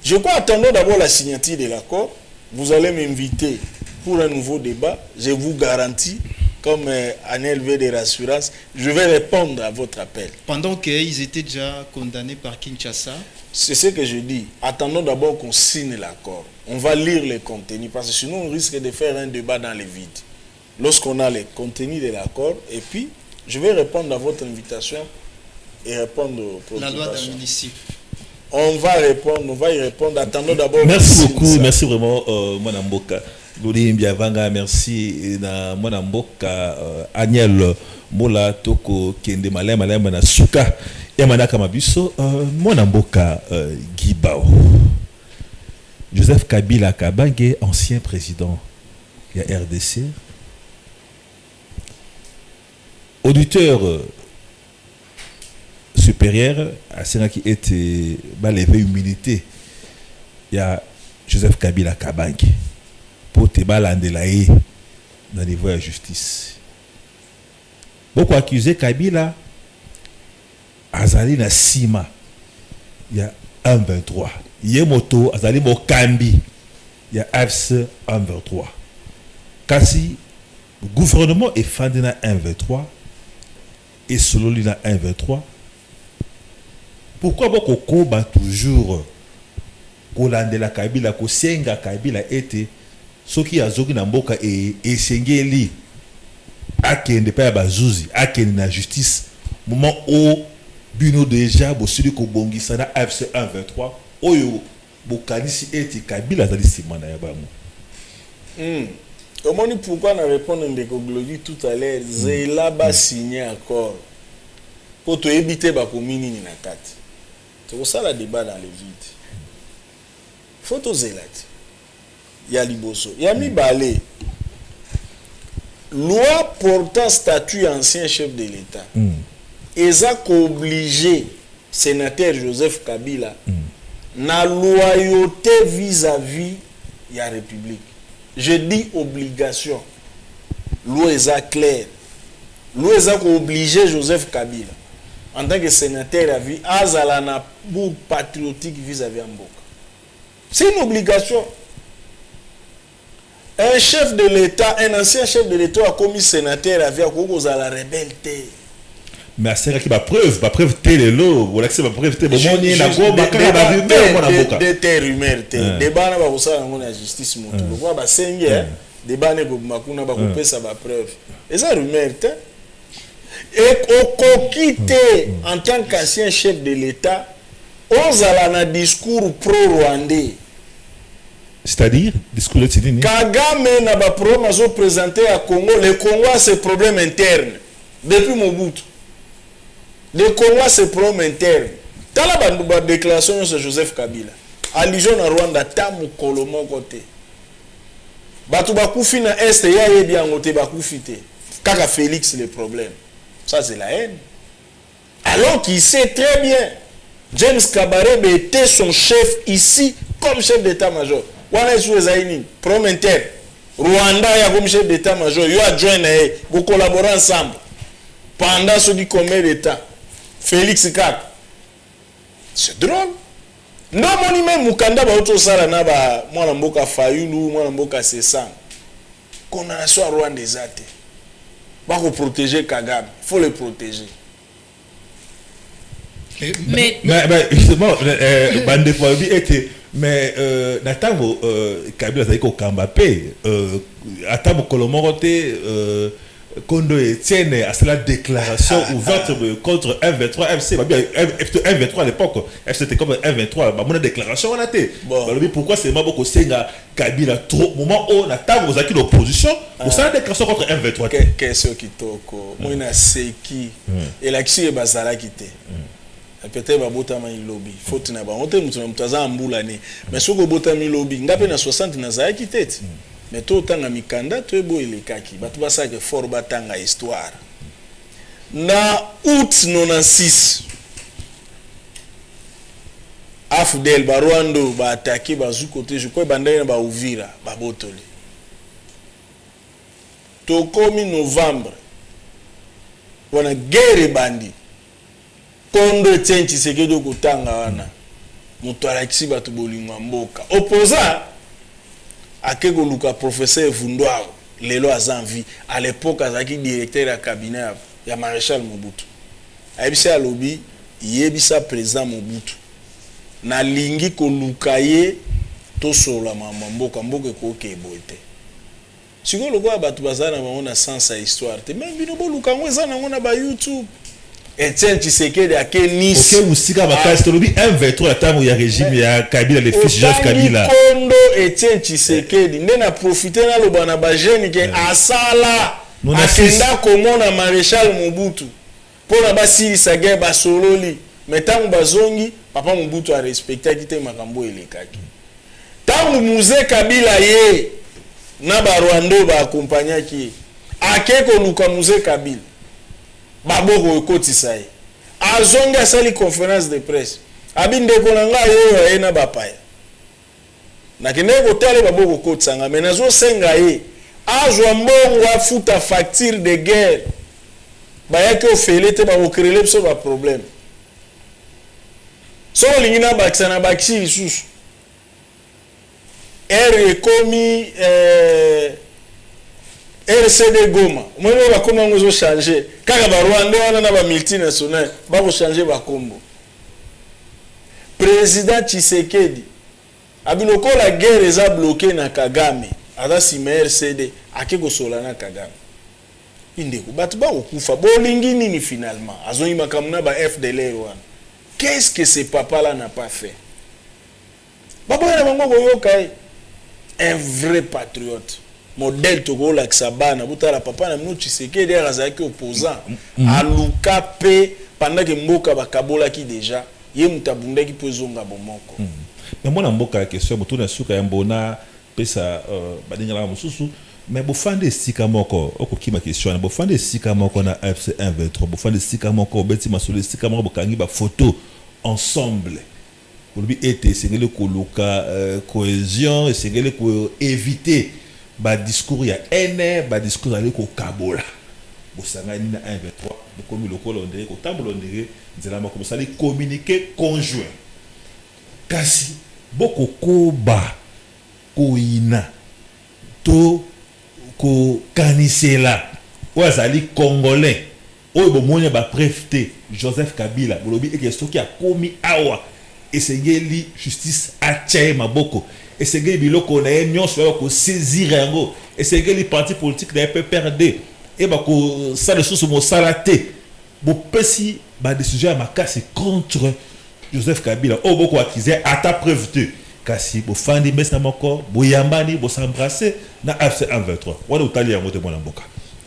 [SPEAKER 4] Je crois, attendons d'abord la signature de l'accord. Vous allez m'inviter pour un nouveau débat. Je vous garantis, comme un élevé des rassurances. Je vais répondre à votre appel.
[SPEAKER 2] Pendant qu'ils étaient déjà condamnés par Kinshasa.
[SPEAKER 4] C'est ce que je dis. Attendons d'abord qu'on signe l'accord. On va lire les contenus parce que sinon on risque de faire un débat dans le vide. Lorsqu'on a les contenus de l'accord, et puis je vais répondre à votre invitation et répondre aux préoccupations.
[SPEAKER 2] La loi d'un municipal.
[SPEAKER 4] On va y répondre. Attendons d'abord.
[SPEAKER 1] Merci beaucoup, merci vraiment, Mwana Mboka. Loli Mbiavanga, merci na Mwana Mboka, Agnel Mola Toko Kende Malema na Suka Yamanaka Mabiso, Mwana Mboka Gibao. Joseph Kabila Kabange, ancien président de la RDC. Auditeur supérieur à ce qui était levé humilité. Il y a Joseph Kabila Kabange pour te balandelaye dans les voies de justice. Beaucoup accusé Kabila Azali na Sima. Il y a 1-23. Yemoto Azali Mokambi. Il y a AFC 1-23. Kasi le gouvernement est fondé na 1-23 et solo na 1-23. Pourquoi beaucoup combat toujours Kolandela Kabila Kosenga Kabila était ce qui a zogi na mboka et sengeli akende pa bazuzi akende na justice moment où bino déjà bo celui ko bongisa na FC 1-23 oyo bokanisi eti Kabila zali simana ya bamu.
[SPEAKER 4] Comment pourquoi on a répondu ndeko Glody tout à l'heure Zela ba signé accord pour te éviter ba komini ni na kati. C'est pour ça la débat dans le vide. Photo Zelati. Il y a Liboso. Il y a Mibale. Loi portant statut ancien chef de l'État. Et ça qu'obligé sénateur Joseph Kabila na loyauté vis-à-vis de la République. Je dis obligation. Loi est claire. Loi est obligé Joseph Kabila en tant que sénateur à vie azalana pour patriotique vis-à-vis Mboka. C'est une obligation. Un chef de l'État, un ancien chef de l'État a commis sénateur à vie à la rebelle.
[SPEAKER 1] Mais c'est qui va preuve télé lo, ou l'accès va preuve télé. Bon, ni la go bakara ba rumeur mon avocat.
[SPEAKER 4] Des rumeurs débat na ba kosala ngo na justice moto. Pourquoi ba sengi débat ne ko makuna ba kopesa ba preuve. Et ça rumeur te. Et au coquité en tant qu'ancien chef de l'État, on a un discours pro-rwandais.
[SPEAKER 1] C'est-à-dire, discours de Tidini.
[SPEAKER 4] Kagame n'a pas présenté à Congo. Le Congo a ses problèmes internes. Depuis Mobutu. Le Congo a ses problèmes internes. Dans la déclaration de Joseph Kabila, allusion à Rwanda, tamu kolomo côté. Batu bakufi na est, ya yebi angote bakufi te. Kaka Félix le problème. Ça c'est la haine. Alors qu'il sait très bien, James Kabarebe était son chef ici comme chef d'état-major. Wana isu ezaini, promenteur. Rwanda ya comme chef d'état-major, yo adjoint na ye, vous collaborez ensemble. Pendant ce qui commet l'état. Félix Kak. C'est drôle. Non, mon même Mukanda ba auto sala na ba mwana mboka Fayulu, mwana mboka Sesang. Condamnation à Rwanda ezate. Pour protéger Kagame, il faut le protéger.
[SPEAKER 3] Mais
[SPEAKER 1] justement, Bande Fabi était. Mais Natango Kabila a dit qu'au Kambapé, Atamo Kolomoroté, Kondo Etienne a la déclaration ouverte contre 1-23 FC. 1-23 à l'époque, c'était comme 1-23. Mon déclaration, on a été. Pourquoi c'est moi beaucoup Senga Kabila trop moment où on a tant aux acquis d'opposition pour ça la déclaration contre 1-23.
[SPEAKER 4] Qu'est-ce qui toko moi na seki et l'action est bazala quitté. Peut-être babota ma lobby faut na ba on te mutaza mbulane mais soko bota mi lobby ngape na 60 na za quitté. Mais tout temps à Mikanda, tu es beau il est kaki. Batu basa que fort batanga histoire. Na août 96, Afdel Barwando ba attaqué bazu côté je crois bandai ba Uvira ba botoli. Tokomi novembre. Wana guerre bandi. Kondo tenti sekedo kutanga wana. Mutu alakisi batu bolingo mboka. Opposant akeko luka professeur Vundwao lelo aza en vie à l'époque azaki directeur ya cabinet ya maréchal Mobutu ayebisa alobi yebisa président Mobutu na lingi koluka ye tosola mboka ekoke boite siko lokola bato bazala na bango na sens ya histoire te même bino boluka ngo eza nango na ba YouTube Etienne Tshisekedi ake Nice
[SPEAKER 1] OK musika bakasi tolobi M23 la tango ya régime ya Kabila le fils Joseph Kabila
[SPEAKER 4] kondo Etienne Tshisekedi nde na profiter na loba na ba jeune ke asala akenda komona maréchal Mobutu pona basilisa guerre basololi metango bazongi papa Mobutu a respectaki te makambo elekaki tango Mzee Kabila ye na ba Rwanda ba accompagnaki ake koluka Mzee Kabila baboko ekotisa ye azongi asali conférence de presse abi ndeko na ngai oyo ye na bapaya nakende kotala baboko kotisanga me nazosenga ye azwa mbongo afuta facture de guerre bayaki ofele te bakokrele biso baproblème so olingi na bakisa na bakisi lisusu ere ekomi RCD Goma mwenye bakoma ngo zo changer kaka ba Rwanda wana na ba multinational ba ko changer ba kombo président Tshisekedi abiloko la guerre eza bloqué na Kagame ata si RCD akiko sola na Kagame indeko batu ba okufa bolingi nini finalement azongi makamuna ba FDLR wana qu'est-ce que ce papa là n'a pas fait baba na bango koyoka un vrai patriote modèle Togo la Xabana butala papa na mino Tshisekedi azaki opposant aluka pe pendant que mboka bakabola ki déjà ye mutabunda ki pozonga bomoko
[SPEAKER 1] mais moi na mboka la question mutuna suka ya mbona pesa badingala mususu mais bofande sika moko okokima question bofande sika moko na FC 123 bofande sika moko beti masole sika moko bokangi ba photo ensemble pour lui était sengele koluka cohésion et sengele ko éviter ba discours ya ene ba discours ali ko kabola bosanga ni na 123 bokomi lokolo ndenge ko tambola ndenge nzela mako bosali communiquer conjoint kasi boko koba koina to ko kanisela wazali congolais oyo bomonya ba préfet Joseph Kabila bolobi ekesto ki akomi awa esengeli justice achaye maboko esengeli biloko na ye nyonso ko saisir yango esengeli parti politique na PPRD e bako sala susu mo salate bo pesi ba décision ya makasi contre Joseph Kabila o boko akize ata preuve te kasi bo fandi mesna moko bo yambani bo s'embrasser na FC 123 wana utali yango te mwana mboka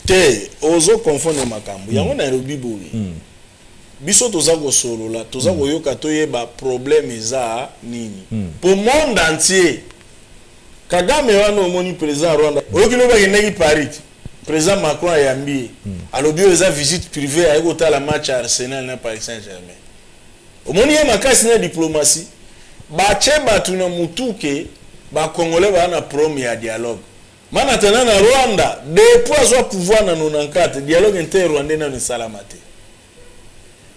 [SPEAKER 4] te ozo confondre makambo yango na robi boyi biso toza ko solola toza ko yoka toyeba problème eza nini pour monde entier Kagame wana omoni président Rwanda oyokilo ba kendaki Paris président Macron ayambi alobi eza visite privée ayeko tala match à Arsenal na Paris Saint-Germain omoni ye makasi na diplomatie bache batu na mutuke ba congolais ba na prom ya dialogue mana tena na Rwanda depuis azwa pouvoir na 94 dialogue inter-rwandais na salamate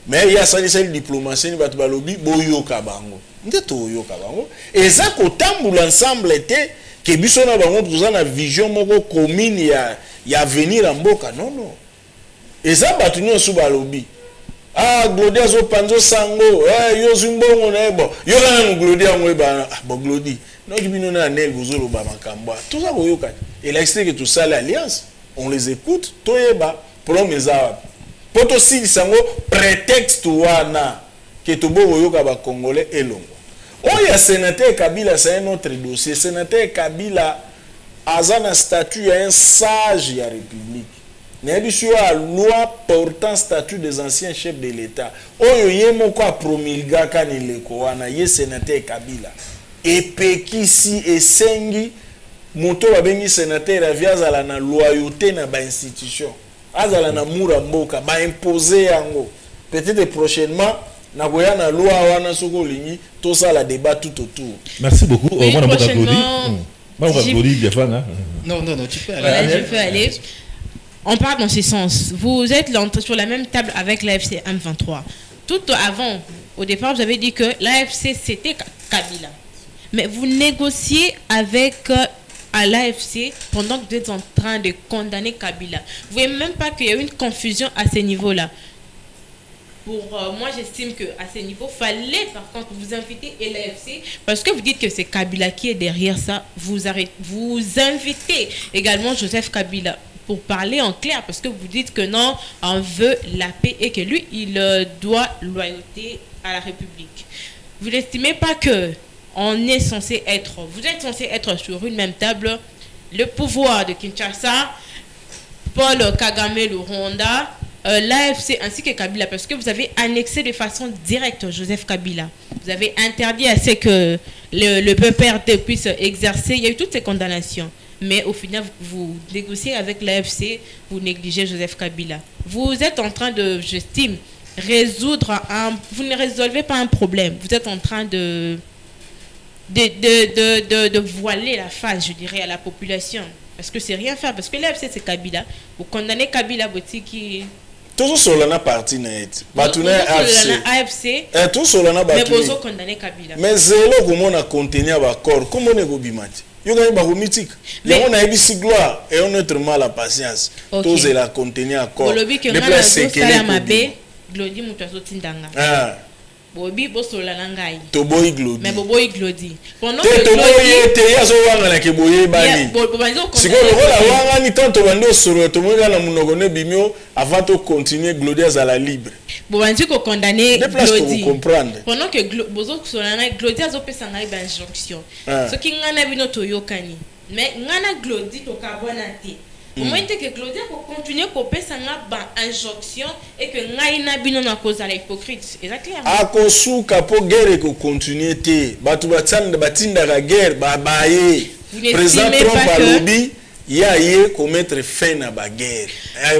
[SPEAKER 4] mais il y a ça les diplomatie ni batu balobi boyoka bango ndeto yoka bango eza ko tambula ensemble te ke biso na bango tuza na vision moko commune ya venir en mboka non eza batu nyonso balobi Glodia zo panzo sango yo zimbongo na ebo yo kana Glodia ngweba Glodi no kibino na nel bozolo ba makamba tout ça koyoka et là c'est que tout ça l'alliance on les écoute toyeba promesa poto si sango prétexte wana que tobo koyoka ba congolais elongo oya sénateur Kabila c'est un autre dossier sénateur Kabila azana statut un sage ya république Nebisio a loi portant statut des anciens chefs de l'État. Oyo ye moko a promulga kanileko wana ye sénateur Kabila. Et pekisi et sengi moto babengi sénateur aviazala na loyauté na ba institution. Azala na mura mboka ba imposer yango. Peut-être prochainement na goya na loi wana soko lingi tout ça la débat tout autour.
[SPEAKER 1] Merci beaucoup.
[SPEAKER 3] Oui, prochainement.
[SPEAKER 2] Non, tu peux aller.
[SPEAKER 3] Voilà, je peux aller. On part dans ce sens. Vous êtes sur la même table avec l'AFC M23. Tout avant, au départ, vous avez dit que l'AFC c'était Kabila. Mais vous négociez avec à l'AFC pendant que vous êtes en train de condamner Kabila. Vous voyez même pas qu'il y a eu une confusion à ce niveau-là. Pour moi, j'estime qu'à ce niveau, il fallait par contre vous inviter et l'AFC, parce que vous dites que c'est Kabila qui est derrière ça. Vous invitez également Joseph Kabila pour parler en clair, parce que vous dites que non, on veut la paix et que lui, il doit loyauté à la République. Vous n'estimez pas que vous êtes censé être sur une même table, le pouvoir de Kinshasa, Paul Kagame, le Rwanda, l'AFC ainsi que Kabila, parce que vous avez annexé de façon directe Joseph Kabila. Vous avez interdit à ce que le PPRD puisse exercer. Il y a eu toutes ces condamnations. Mais au final, vous négociez avec l'AFC, vous négligez Joseph Kabila. Vous êtes en train de, j'estime, vous ne résolvez pas un problème. Vous êtes en train de voiler la face, je dirais, à la population. Parce que c'est rien faire. Parce que l'AFC, c'est Kabila. Vous condamnez Kabila, qui...
[SPEAKER 4] Toujours sur la partie net.
[SPEAKER 3] AFC.
[SPEAKER 4] Tout sur la partie.
[SPEAKER 3] Mais vous condamnez Kabila.
[SPEAKER 4] Mais c'est là comment on a contenu l'accord. Comment on est gobimati? Il y a un mythique. Il y a un gloire et on est mal la patience. Tous et la contenu accord.
[SPEAKER 3] Les places sécurité. Glodi mutazo tindanga. Bobi bosola nangai.
[SPEAKER 4] Toboy glodi.
[SPEAKER 3] Mais boboy glodi.
[SPEAKER 4] Pendant que glodi te yazo wanga na keboye bani. Siko lokola wanga ni tanto bando soro to monga na munogone bimio avant de continuer glodi à la libre.
[SPEAKER 3] Bobanzi ko condamner glodi.
[SPEAKER 4] Comprendre.
[SPEAKER 3] Pendant que bozo sola na glodi azo pesa ngai ba injonction. Ce qui ngana bino to yokani. Mais ngana glodi to kabona te. Au moins que Claudia pour continuer à couper sa injonction et que Naina bino na cause à l'hypocrite. Est ça clair?
[SPEAKER 4] A kosu kapo guerre ko continuer te. Batu batanda batinda la guerre babaye. Président Trump a lobby yaye commettre fin na ba guerre.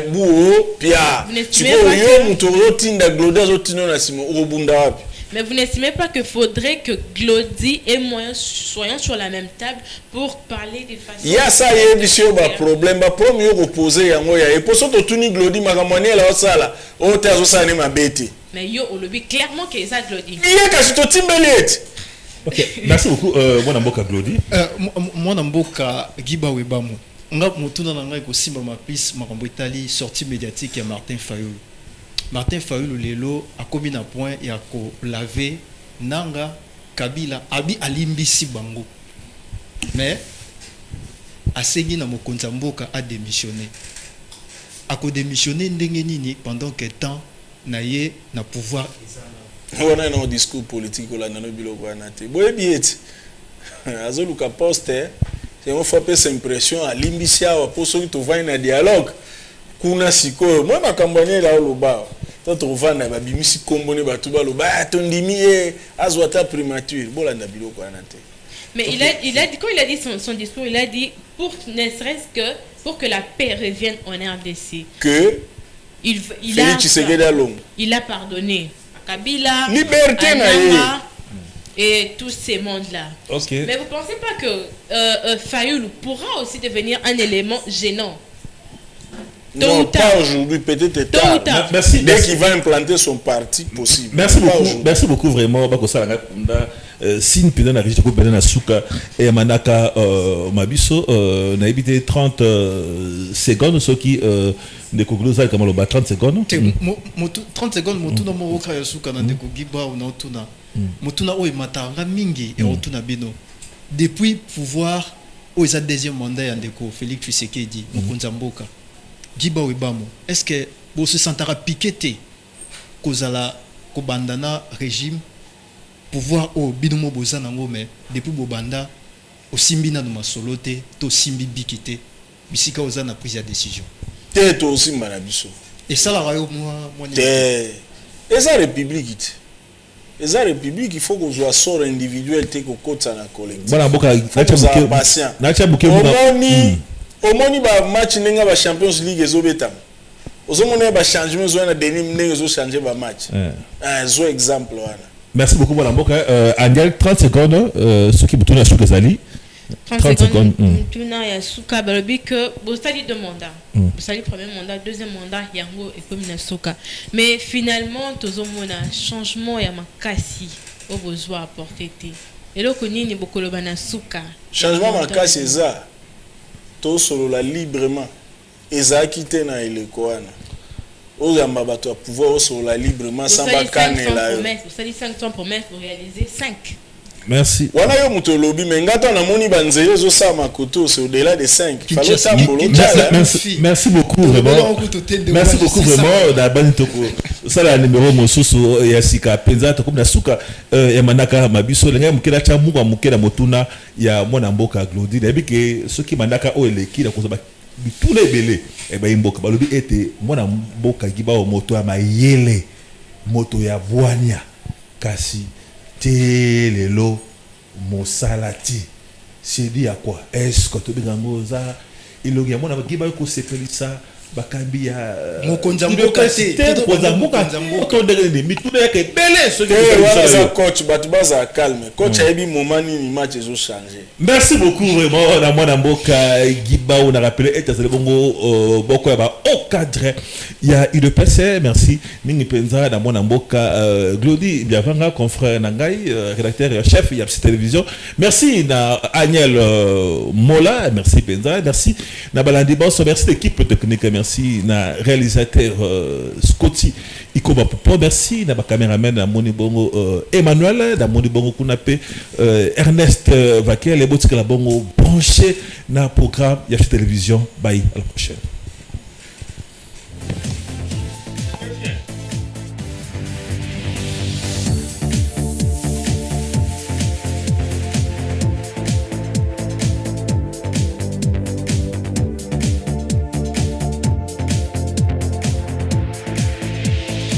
[SPEAKER 4] Buo pia. Siko yo mutoro tinda Claudia zotino na simo obunda wapi.
[SPEAKER 3] Mais vous n'estimez pas qu'il faudrait que Glody et moi soyons sur la même table pour parler de façon...
[SPEAKER 4] Il y a ça, il y a un problème. Le premier opposé, et pour ça, tout le Glody, ma campagne, là, ça, là, on t'a osé ma bête.
[SPEAKER 3] Mais yo, on le dit clairement que c'est ça, Glody.
[SPEAKER 4] Il y a quelque chose de timbelet.
[SPEAKER 1] Ok, merci beaucoup. Moi, Namboka Glody.
[SPEAKER 2] Moi, Namboka Giba Webamu. On a montuna nanga ko simba ma piste makambo Italie sortie médiatique ya Martin Fayulu. Martin Fayulu lelo akomi na point ya ko laver nanga Kabila abi alimbisi bango. Mais asengi na mokonza mboka a démissionné. Ako démissionné ndenge nini pendant que temps na ye na pouvoir
[SPEAKER 4] on a un discours politique là dans le biloko anate. Boye biet. Azoluka poster c'est on fait cette impression à limbisia pour ceux qui te voient un dialogue. Kuna siko moi ma campagne là au bas. Tant on va na babimisi kombone batuba lo ba tondimi e azwata primature bola na biloko anate.
[SPEAKER 3] Mais il a dit quand il a dit son discours, il a dit pour ne serait-ce que pour que la paix revienne en RDC.
[SPEAKER 4] Que
[SPEAKER 3] il a pardonné à Kabila,
[SPEAKER 4] liberté
[SPEAKER 3] à Nanga, et tous ces mondes-là.
[SPEAKER 1] Okay.
[SPEAKER 3] Mais vous ne pensez pas que Fayulu pourra aussi devenir un élément gênant?
[SPEAKER 4] Non, pas aujourd'hui, peut-être tard.
[SPEAKER 1] Merci.
[SPEAKER 4] Dès qu'il va implanter son parti, possible.
[SPEAKER 1] Merci beaucoup vraiment. Si nous prenons la région de la Souka et Manaka Mabiso, on a évité 30 secondes, ceux qui ne concluent comme le 30 secondes.
[SPEAKER 2] 30 secondes, Motuna Moroka Yasuka, Nandeko Giba ou Nautuna. Motuna Oemata, Ramingi et Otuna Bino. Depuis pouvoir, au deuxième mandat, Yandeko, Félix Tshisekedi, Mokonza Mboka. Giba Webamo, est-ce que vous se sentez piqueté kozala kobandana régime pouvoir au binomo bozanango mais depuis bobanda au simbina no masolote to simbi bikité bisika ozana prise de décision
[SPEAKER 4] te to simba na biso
[SPEAKER 2] et ça la rayo moi
[SPEAKER 4] te et ça république il faut qu'on soit sort individuel te ko kotsa na collectif
[SPEAKER 1] voilà boka na chabuke
[SPEAKER 4] au moni ba match nenga ba Champions League ezobeta ozomona ba changement zo na denim nenga zo changer ba match zo exemple wana.
[SPEAKER 1] Merci beaucoup voilà mboka Angel 30 secondes ce qui butuna shuka zali
[SPEAKER 3] 30 secondes tuna ya suka balobi que bosali deux mandats bosali premier mandat deuxième mandat yango ekomi na suka mais finalement tozomona changement ya makasi au besoin apporter te eloko nini bokoloba na suka
[SPEAKER 4] changement makasi eza to solola librement ezaki te na eleko wana oyamba bato ya pouvoir osolola librement sans bakanela yo
[SPEAKER 3] vous avez 500 promesses pour réaliser 5.
[SPEAKER 1] Merci.
[SPEAKER 4] wana yo moto olobi me ngata namoni banzela ezosala makoto c'est au-delà de 5 fallait tambola
[SPEAKER 1] Merci beaucoup vraiment. Merci beaucoup vraiment d'abani toko. Ça la numéro mosusu ya sika penza to comme na suka ya manaka mabiso lenga mukela cha muka mukela motuna ya mwana mboka Glody na bike soki manaka o eleki na koza bituna ebele e ba imboka balobi ete mwana mboka gibao moto ya mayele moto ya bwania kasi telelo mosalati c'est dit à quoi est-ce que tu bingango za ilogi ya mwana gibao ko sepelisa bakambi ya
[SPEAKER 2] mokonza mboka te
[SPEAKER 1] mokonza mboka to ndenge ni mituna yake bele ce
[SPEAKER 4] que coach bato baza calme coach ayebi moment nini match ezo changer.
[SPEAKER 1] Merci beaucoup vraiment na mwana mboka Gibao na rappeler et azali bongo boko ya ba au cadre ya UDPS. Merci mingi penza na mwana mboka Glody bienvenue confrère na ngai rédacteur chef ya télévision. Merci na Aniel Mola, merci penza, merci na Balandi Bosso, merci l'équipe technique, merci na réalisateur Scotty Ikoba Popo, merci na ba caméraman na moni bongo Emmanuel na moni bongo kunape Ernest Vaquer les boutiques la bongo branché na programme ya télévision. Bye, à la prochaine.